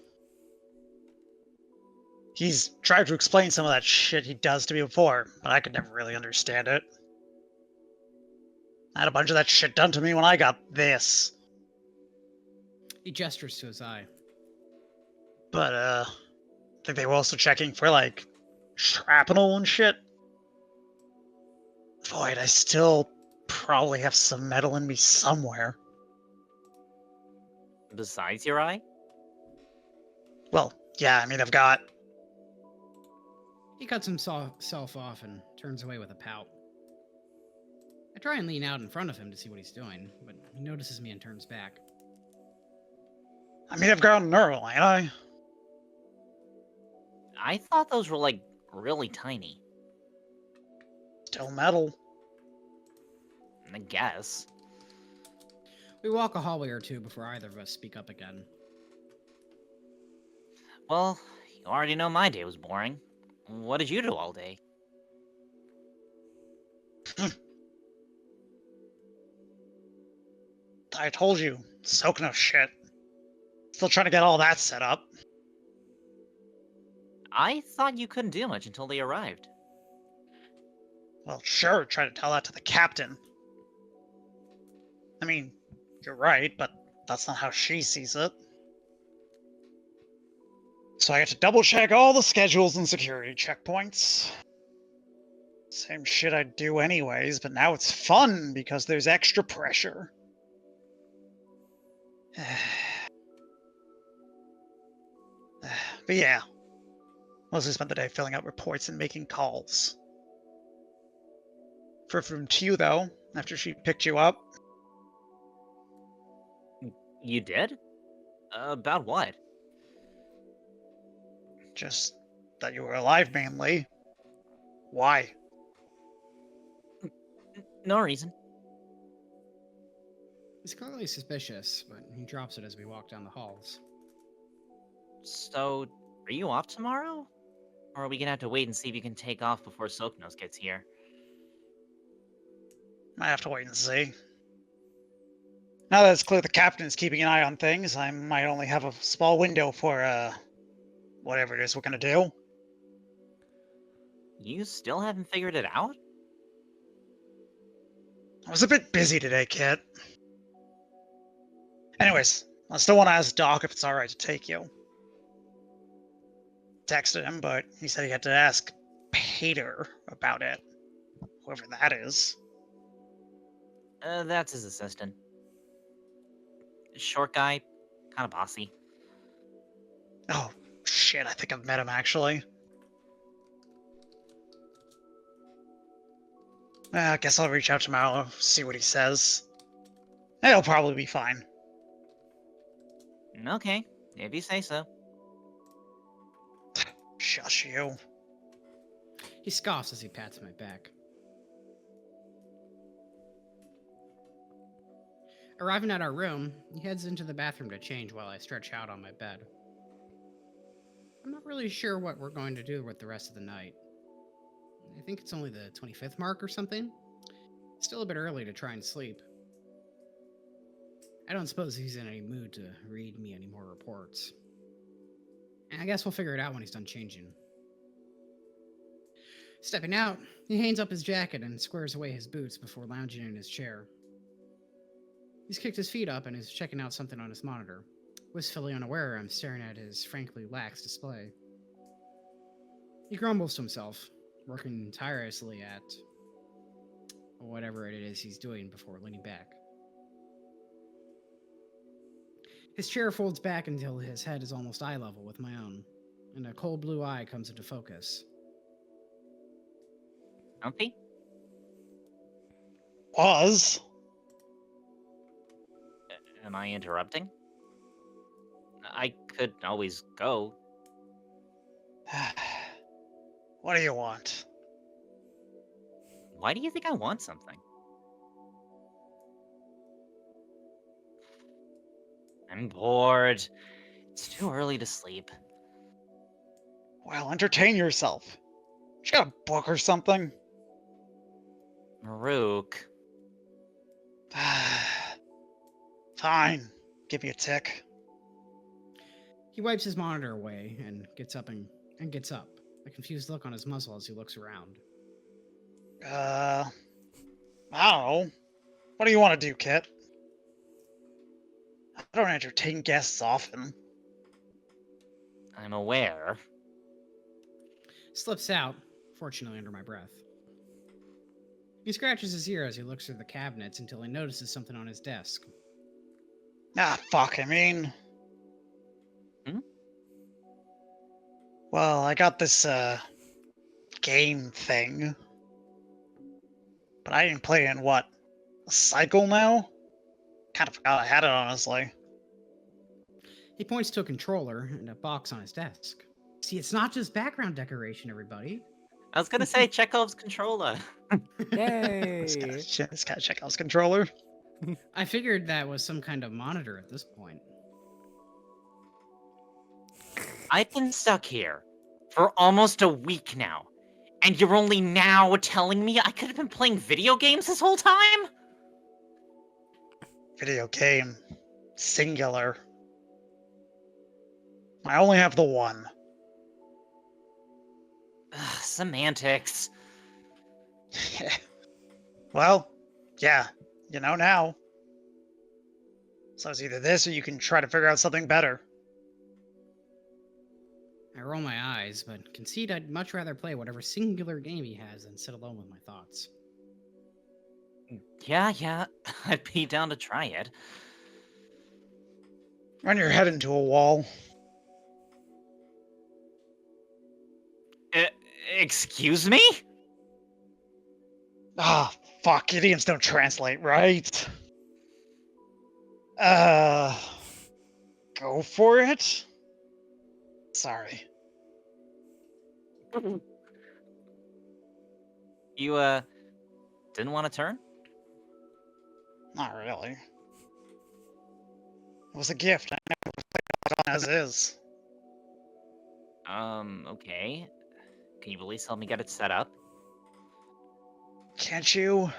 He's tried to explain some of that shit he does to me before, but I could never really understand it. I had a bunch of that shit done to me when I got this. He gestures to his eye. But, I think they were also checking for, like, shrapnel and shit. Void, I still probably have some metal in me somewhere. Besides your eye? Well, yeah, I mean, I've got... He cuts himself off and turns away with a pout. I try and lean out in front of him to see what he's doing, but he notices me and turns back. I mean, I've got a neural, ain't I? I thought those were, like, really tiny. Still metal. I guess. We walk a hallway or two before either of us speak up again. Well, you already know my day was boring. What did you do all day? I told you, soaking of shit. Still trying to get all that set up. I thought you couldn't do much until they arrived. Well, sure, try to tell that to the captain. I mean, you're right, but that's not how she sees it. So I had to double check all the schedules and security checkpoints. Same shit I'd do anyways, but now it's fun because there's extra pressure. But yeah, mostly spent the day filling out reports and making calls. From to you though, after she picked you up. You did? About what? Just that you were alive mainly. Why? No reason. He's clearly suspicious, but he drops it as we walk down the halls. So, are you off tomorrow? Or are we gonna have to wait and see if you can take off before Silknose gets here? Might have to wait and see. Now that it's clear the captain is keeping an eye on things, I might only have a small window for, whatever it is we're gonna do. You still haven't figured it out? I was a bit busy today, Kit. Anyways, I still want to ask Doc if it's alright to take you. Texted him, but he said he had to ask Patyr about it. Whoever that is. That's his assistant. Short guy, kinda bossy. Oh, shit, I think I've met him actually. I guess I'll reach out tomorrow, see what he says. He'll probably be fine. Okay, if you say so. Shush you. He scoffs as he pats my back. Arriving at our room, he heads into the bathroom to change while I stretch out on my bed. I'm not really sure what we're going to do with the rest of the night. I think it's only the 25th mark or something. Still a bit early to try and sleep. I don't suppose he's in any mood to read me any more reports. I guess we'll figure it out when he's done changing. Stepping out, he hangs up his jacket and squares away his boots before lounging in his chair. He's kicked his feet up and is checking out something on his monitor, wistfully unaware I'm staring at his frankly lax display. He grumbles to himself, working tirelessly at whatever it is he's doing before leaning back. His chair folds back until his head is almost eye level with my own, and a cold blue eye comes into focus. Comfy? Was? Am I interrupting? I could always go. What do you want? Why do you think I want something? I'm bored. It's too early to sleep. Well, entertain yourself. You got a book or something? Marruk. Fine. Give me a tick. He wipes his monitor away and gets up, a confused look on his muzzle as he looks around. I don't know. What do you want to do, Kit? I don't entertain guests often. I'm aware. Slips out, fortunately under my breath. He scratches his ear as he looks through the cabinets until he notices something on his desk. Ah, fuck, I mean... Hmm? Well, I got this, game thing. But I didn't play it in, what, a cycle now? Kinda forgot I had it, honestly. He points to a controller and a box on his desk. See, it's not just background decoration, everybody. I was gonna say Chekhov's controller. Yay! This guy check out his controller. I figured that was some kind of monitor at this point. I've been stuck here for almost a week now, and you're only now telling me I could have been playing video games this whole time? Video game. Singular. I only have the one. Ugh, semantics. Well, yeah, you know now. So it's either this or you can try to figure out something better. I roll my eyes, but concede I'd much rather play whatever singular game he has than sit alone with my thoughts. Yeah, I'd be down to try it. Run your head into a wall. Excuse me? Ah, fuck, idioms don't translate, right? Go for it? Sorry. You, didn't want to turn? Not really. It was a gift. I never played it as is. Okay. Can you at least help me get it set up? Can't you?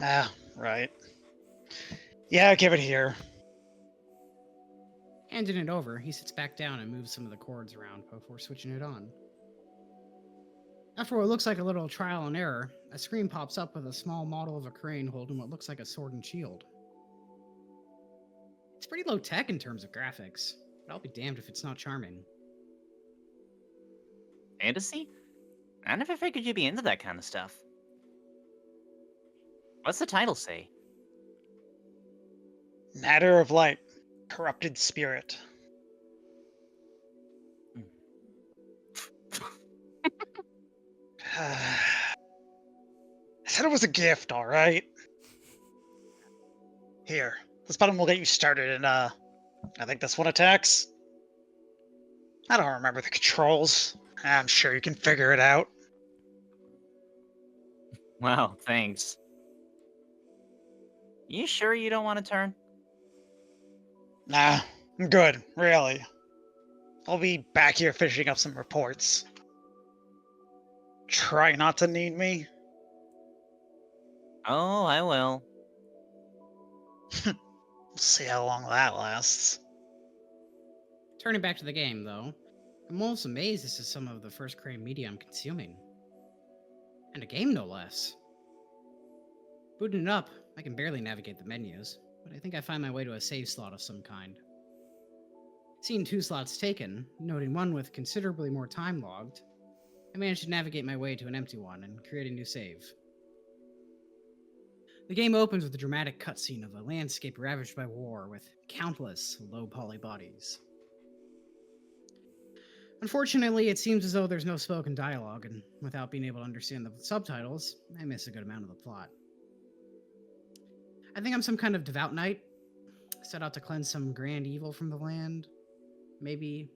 Ah, right. Yeah, give it here. Handing it over, he sits back down and moves some of the cords around before switching it on. After what looks like a little trial and error, a screen pops up with a small model of a crane holding what looks like a sword and shield. It's pretty low tech in terms of graphics, but I'll be damned if it's not charming. Fantasy? I never figured you'd be into that kind of stuff. What's the title say? Matter of Light. Corrupted Spirit. I said it was a gift, alright? Here. This button will get you started, and, I think this one attacks? I don't remember the controls. I'm sure you can figure it out. Wow, thanks. You sure you don't want to turn? Nah, I'm good, really. I'll be back here finishing up some reports. Try not to need me. Oh, I will. We'll see how long that lasts. Turning back to the game, though, I'm almost amazed this is some of the first crane media I'm consuming. And a game, no less. Booting it up, I can barely navigate the menus, but I think I find my way to a save slot of some kind. Seeing 2 slots taken, noting one with considerably more time logged, I managed to navigate my way to an empty one and create a new save. The game opens with a dramatic cutscene of a landscape ravaged by war with countless low-poly bodies. Unfortunately, it seems as though there's no spoken dialogue, and without being able to understand the subtitles, I miss a good amount of the plot. I think I'm some kind of devout knight, set out to cleanse some grand evil from the land. Maybe.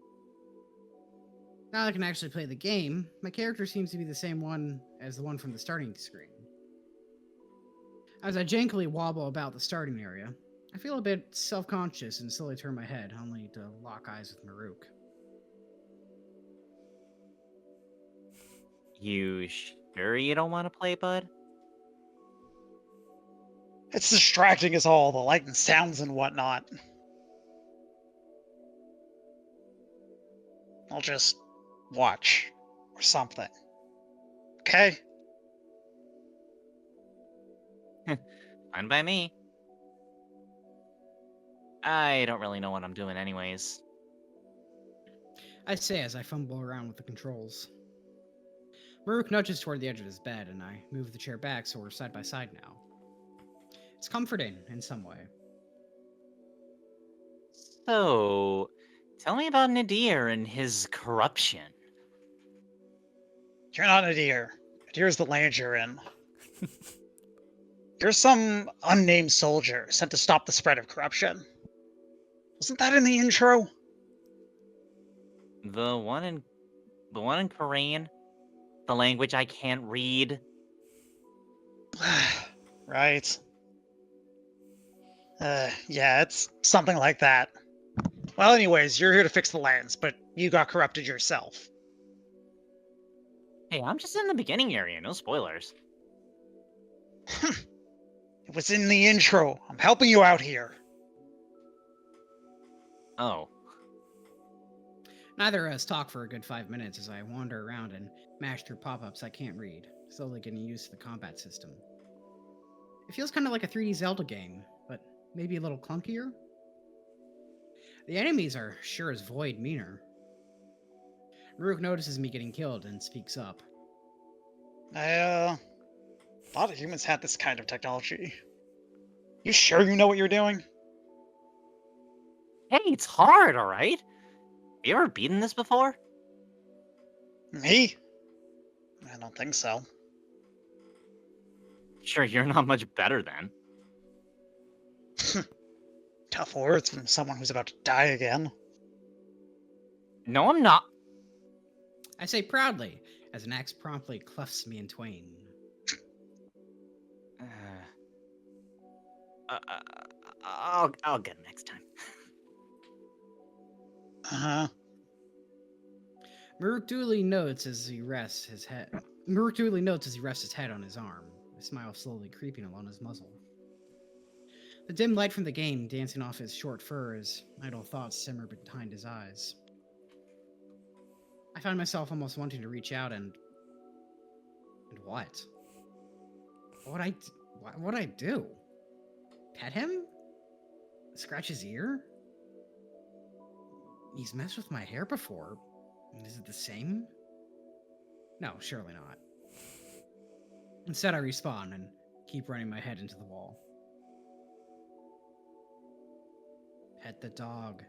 Now that I can actually play the game, my character seems to be the same one as the one from the starting screen. As I jankily wobble about the starting area, I feel a bit self-conscious and slowly turn my head, only to lock eyes with Marruk. You sure you don't want to play, bud? It's distracting as all, the light and sounds and whatnot. I'll just watch or something. Okay? Fine by me. I don't really know what I'm doing anyways. I say as I fumble around with the controls. Marruk nudges toward the edge of his bed, and I move the chair back so we're side by side now. It's comforting in some way. So, tell me about Nadir and his corruption. You're not Nadir. Nadir's the land you're in. You're some unnamed soldier sent to stop the spread of corruption. Wasn't that in the intro? The one in Korean, the language I can't read. Right. Yeah, it's something like that. Well, anyways, you're here to fix the lands, but you got corrupted yourself. Hey, I'm just in the beginning area, no spoilers. It was in the intro. I'm helping you out here. Oh. Neither of us talk for a good 5 minutes as I wander around and mash through pop-ups I can't read, slowly getting used to the combat system. It feels kind of like a 3D Zelda game, but maybe a little clunkier. The enemies are sure as void meaner. Marruk notices me getting killed and speaks up. I thought humans had this kind of technology. You sure you know what you're doing? Hey, it's hard, alright? You ever beaten this before? Me? I don't think so. Sure, you're not much better then. Tough words from someone who's about to die again. No, I'm not. I say proudly, as an axe promptly clefts me in twain. I'll get it next time. Uh-huh. Marruk duly notes as he rests his head. Marruk duly notes as he rests his head on his arm, a smile slowly creeping along his muzzle. The dim light from the game dancing off his short fur as idle thoughts simmer behind his eyes. I find myself almost wanting to reach out and what? What'd I do? Pet him? Scratch his ear? He's messed with my hair before. Is it the same? No, surely not. Instead, I respawn and keep running my head into the wall. Pet the dog.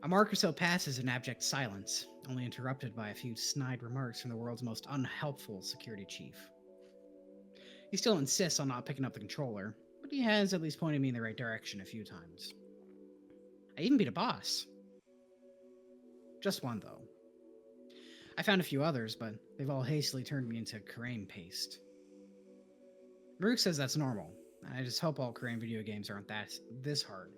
A mark or so passes in abject silence, only interrupted by a few snide remarks from the world's most unhelpful security chief. He still insists on not picking up the controller, but he has at least pointed me in the right direction a few times. I even beat a boss. Just one, though. I found a few others, but they've all hastily turned me into Karain paste. Marruk says that's normal, and I just hope all Karain video games aren't this hard.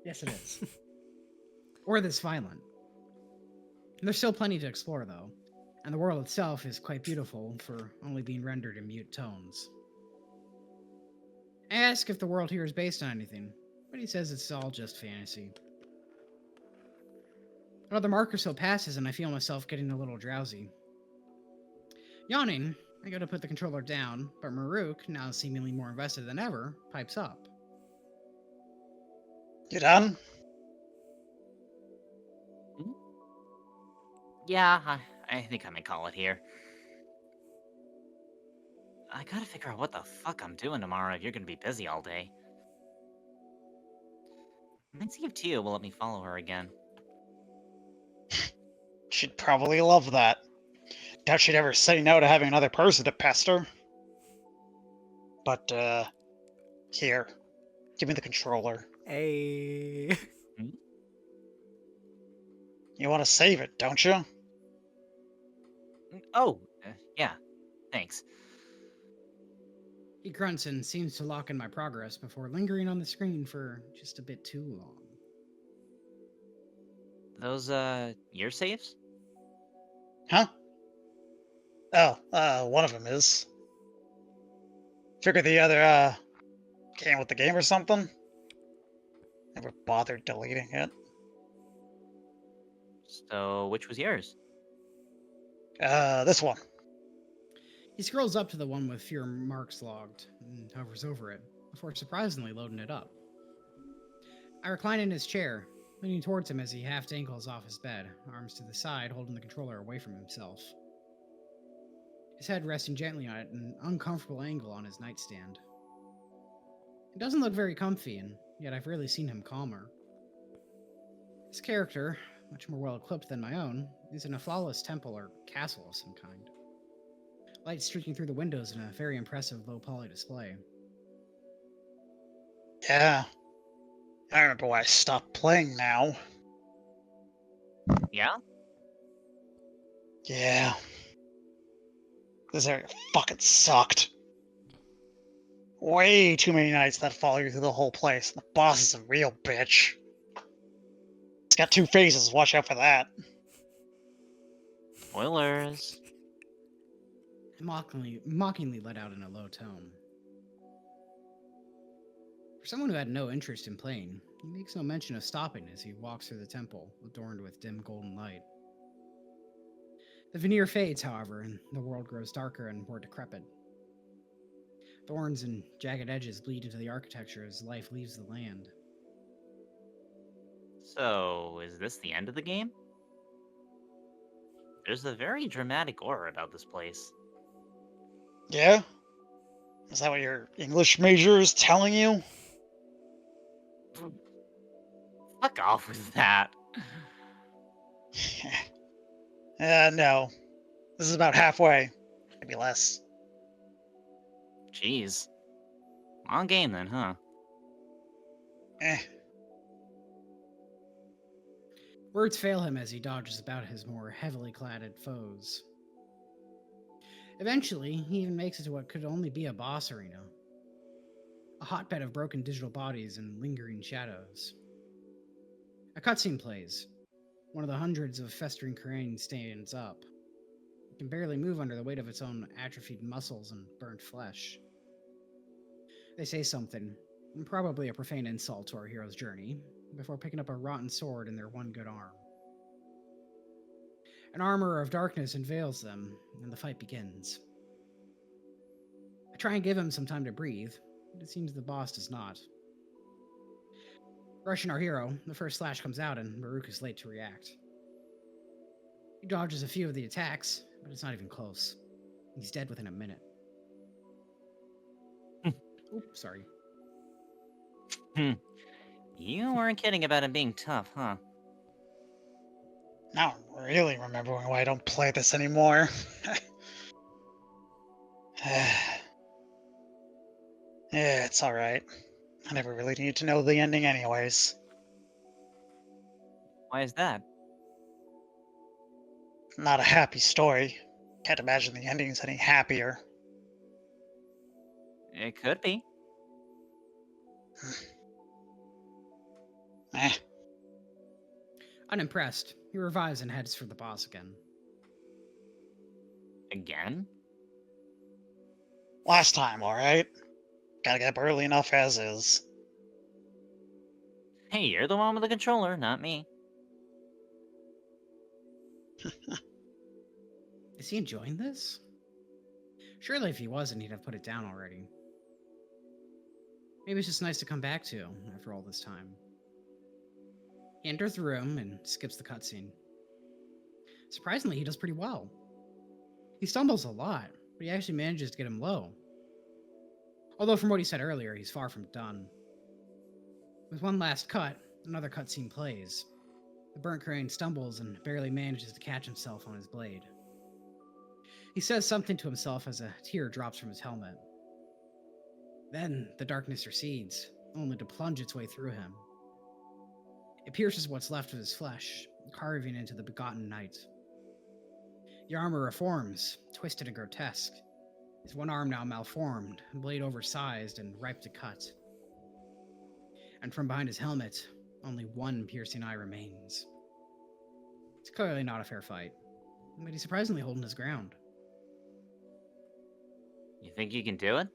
Yes, it is. Or this violent. There's still plenty to explore, though, and the world itself is quite beautiful for only being rendered in mute tones. I ask if the world here is based on anything, but he says it's all just fantasy. Another mark or so passes, and I feel myself getting a little drowsy. Yawning, I go to put the controller down, but Marruk, now seemingly more invested than ever, pipes up. You done? Yeah, I think I may call it here. I gotta figure out what the fuck I'm doing tomorrow if you're gonna be busy all day. Let's see if Tia will let me follow her again. She'd probably love that. Doubt she'd ever say no to having another person to pester. But, here. Give me the controller. Hey. You want to save it, don't you? Oh, yeah, thanks. He grunts and seems to lock in my progress before lingering on the screen for just a bit too long. Those, your saves? Huh? Oh, one of them is. Figure the other, came with the game or something. Never bothered deleting it. So, which was yours? This one. He scrolls up to the one with fewer marks logged and hovers over it before surprisingly loading it up. I recline in his chair, leaning towards him as he half dangles off his bed, arms to the side, holding the controller away from himself. His head resting gently on it at an uncomfortable angle on his nightstand. It doesn't look very comfy, and yet I've rarely seen him calmer. His character, much more well equipped than my own, is in a flawless temple or castle of some kind. Light streaking through the windows in a very impressive low-poly display. Yeah. I remember why I stopped playing now. Yeah? Yeah. This area fucking sucked. Way too many nights that follow you through the whole place. The boss is a real bitch. It's got 2 phases, watch out for that. Spoilers. I mockingly let out in a low tone. For someone who had no interest in playing, he makes no mention of stopping as he walks through the temple, adorned with dim golden light. The veneer fades, however, and the world grows darker and more decrepit. Thorns and jagged edges bleed into the architecture as life leaves the land. So, is this the end of the game? There's a very dramatic aura about this place. Yeah? Is that what your English major is telling you? Fuck off with that. No. This is about halfway. Maybe less. Jeez. Long game then, huh? Eh. Words fail him as he dodges about his more heavily cladded foes. Eventually, he even makes it to what could only be a boss arena. A hotbed of broken digital bodies and lingering shadows. A cutscene plays. One of the hundreds of festering cranes stands up. It can barely move under the weight of its own atrophied muscles and burnt flesh. They say something, probably a profane insult to our hero's journey, before picking up a rotten sword in their one good arm. An armor of darkness unveils them, and the fight begins. I try and give him some time to breathe, but it seems the boss does not. Rushing our hero, the first slash comes out and Marruk is late to react. He dodges a few of the attacks, but it's not even close. He's dead within a minute. Oops, sorry. You weren't kidding about him being tough, huh? Now I'm really remembering why I don't play this anymore. Yeah, it's alright. I never really need to know the ending anyways. Why is that? Not a happy story. Can't imagine the ending's any happier. It could be. Eh. Unimpressed, he revives and heads for the boss again. Again? Last time, alright? Gotta get up early enough as is. Hey, you're the one with the controller, not me. Is he enjoying this? Surely if he wasn't, he'd have put it down already. Maybe it's just nice to come back to after all this time. He enters the room and skips the cutscene. Surprisingly, he does pretty well. He stumbles a lot, but he actually manages to get him low. Although from what he said earlier, he's far from done. With one last cut, another cutscene plays. The burnt crane stumbles and barely manages to catch himself on his blade. He says something to himself as a tear drops from his helmet. Then the darkness recedes, only to plunge its way through him. It pierces what's left of his flesh, carving into the begotten night. The armor reforms, twisted and grotesque. His one arm now malformed, blade oversized and ripe to cut. And from behind his helmet, only one piercing eye remains. It's clearly not a fair fight, but he's surprisingly holding his ground. You think you can do it?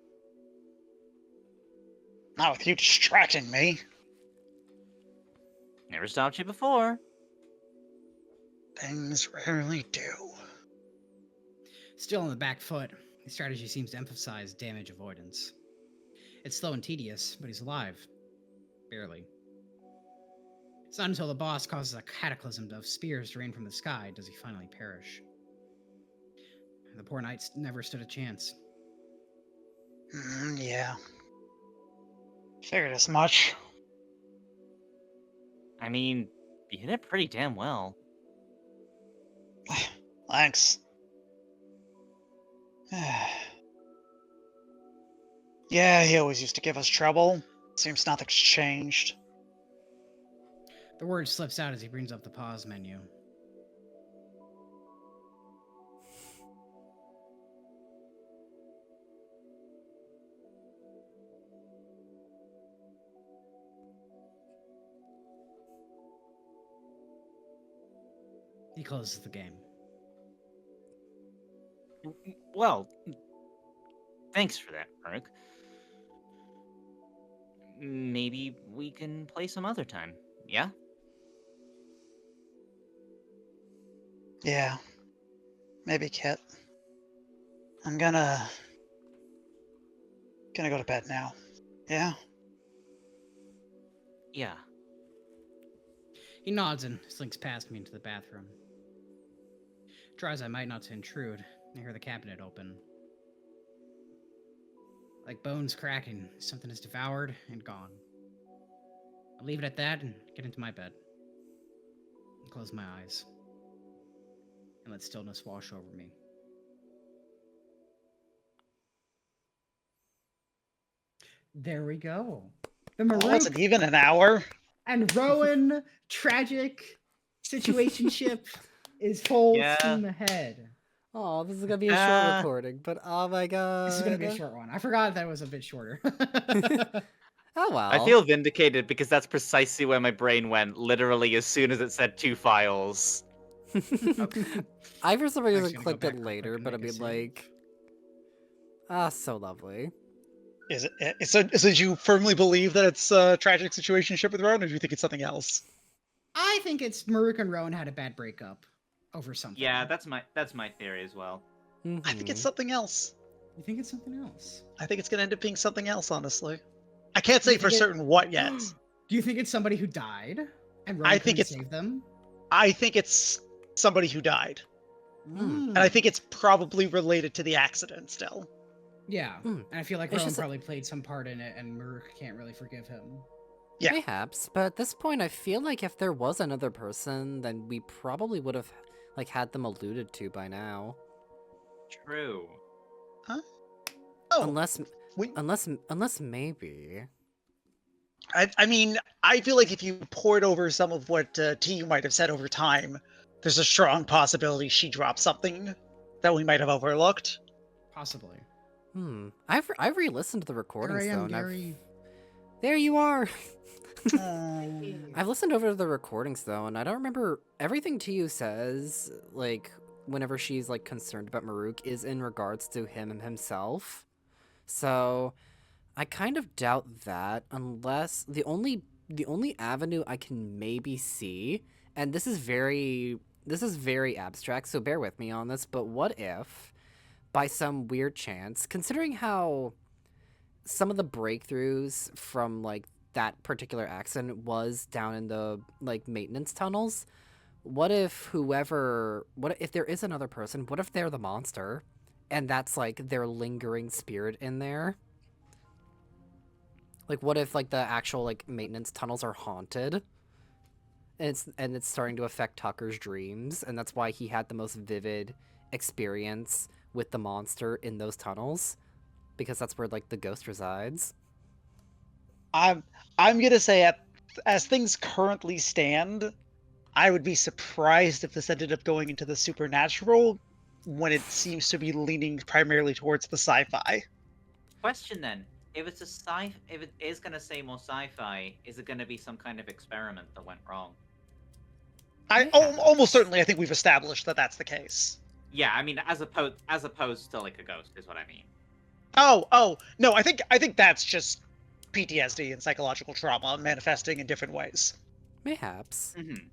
Not with you distracting me. Never stopped you before. Things rarely do. Still on the back foot, his strategy seems to emphasize damage avoidance. It's slow and tedious, but he's alive. Barely. It's not until the boss causes a cataclysm of spears to rain from the sky does he finally perish. The poor knight never stood a chance. Yeah. Figured as much. I mean, you hit it pretty damn well. Thanks. Yeah, he always used to give us trouble. Seems nothing's changed. The word slips out as he brings up the pause menu. He closes the game. Well, thanks for that, Marruk. Maybe we can play some other time, yeah? Yeah. Maybe, Kit. I'm gonna go to bed now. Yeah? Yeah. He nods and slinks past me into the bathroom. Try as I might not to intrude, I hear the cabinet open. Like bones cracking, something is devoured and gone. I'll leave it at that and get into my bed. And close my eyes. And let stillness wash over me. There we go. The Oh, Marruk wasn't even an hour. and Rowan tragic situationship is full Yeah. steam ahead. Oh, this is gonna be a short recording, but oh my god. This is gonna be a short one. I forgot that was a bit shorter. Oh well. I feel vindicated because that's precisely where my brain went, literally as soon as it said 2 files. I for some reason Actually, gonna clicked go it back later, quick but I and make mean, a save. like, ah, so lovely. Is it? So do you firmly believe that it's a tragic situationship with Ron, or do you think it's something else? I think it's Marruk and Rowan had a bad breakup over something. Yeah, that's my theory as well. I think it's Mhm. something else. You think it's something else? I think it's gonna end up being something else, honestly. I can't say You for think it- certain what yet. Do you think it's somebody who died and Rowan I think couldn't it's- save them? I think it's somebody who died. Hmm. And I think it's probably related to the accident still. Yeah, Mm. and I feel like It's Rowan just a- probably played some part in it, and Marruk can't really forgive him. Yeah. Perhaps, but at this point, I feel like if there was another person, then we probably would have like had them alluded to by now. True. Oh, we- Unless maybe. I mean, I feel like if you poured over some of what T might have said over time, there's a strong possibility she dropped something that we might have overlooked. Possibly. I've re-listened to the recordings Here I though, am, and I've... Gary. There you are. Um, I've listened over to the recordings though, and I don't remember everything Tiu says. Like whenever she's like concerned about Marruk is in regards to him himself. So I kind of doubt that, unless the only avenue I can maybe see, and this is very abstract, so bear with me on this. But what if, by some weird chance, considering how some of the breakthroughs from like that particular accident was down in the like maintenance tunnels, what if there is another person, what if they're the monster and that's like their lingering spirit in there? Like what if like the actual like maintenance tunnels are haunted and it's starting to affect Tucker's dreams, and that's why he had the most vivid experience with the monster in those tunnels, because that's where like the ghost resides. I'm gonna say, as things currently stand, I would be surprised if this ended up going into the supernatural when it seems to be leaning primarily towards the sci-fi. Question then: if it's if it is gonna say more sci-fi, is it gonna be some kind of experiment that went wrong? Almost certainly, I think we've established that that's the case. Yeah, I mean, as opposed to like a ghost is what I mean. Oh, no, I think that's just PTSD and psychological trauma manifesting in different ways. Mayhaps. Mm-hmm.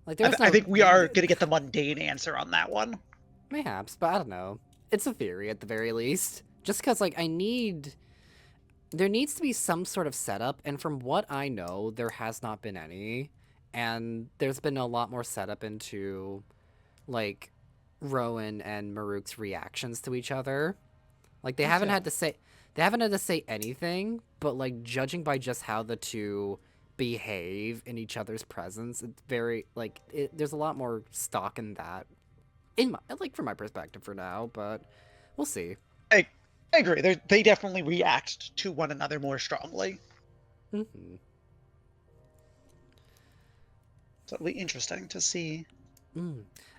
Like there's I think we are going to get the mundane answer on that one. Mayhaps, but I don't know. It's a theory at the very least. Just because, like, there needs to be some sort of setup, and from what I know, there has not been any. And there's been a lot more setup into, like, Rowan and Marruk's reactions to each other. Like, they haven't had to say anything, but, like, judging by just how the two behave in each other's presence, it's very, like, there's a lot more stock in that. From my perspective for now, but we'll see. I agree. They definitely react to one another more strongly. Mm-hmm. So it'll be interesting to see.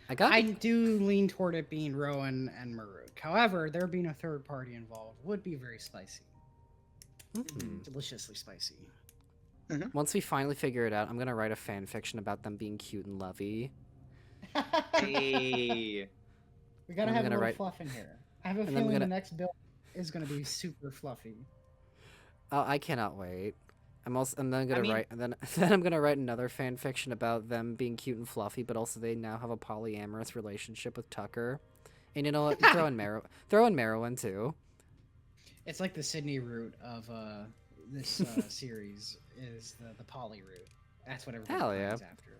I do lean toward it being Rowan and Marruk. However, there being a third party involved would be very spicy. Deliciously spicy. Once we finally figure it out, I'm gonna write a fan fiction about them being cute and lovey. Hey. We gotta have a little fluff in here. I have a feeling the next build is gonna be super fluffy. Oh, I cannot wait. I'm gonna write another fan fiction about them being cute and fluffy, but also they now have a polyamorous relationship with Tucker. And you know what? throw in Marrowyn too. It's like the Sydney route of this series is the poly route. That's what everybody finds after.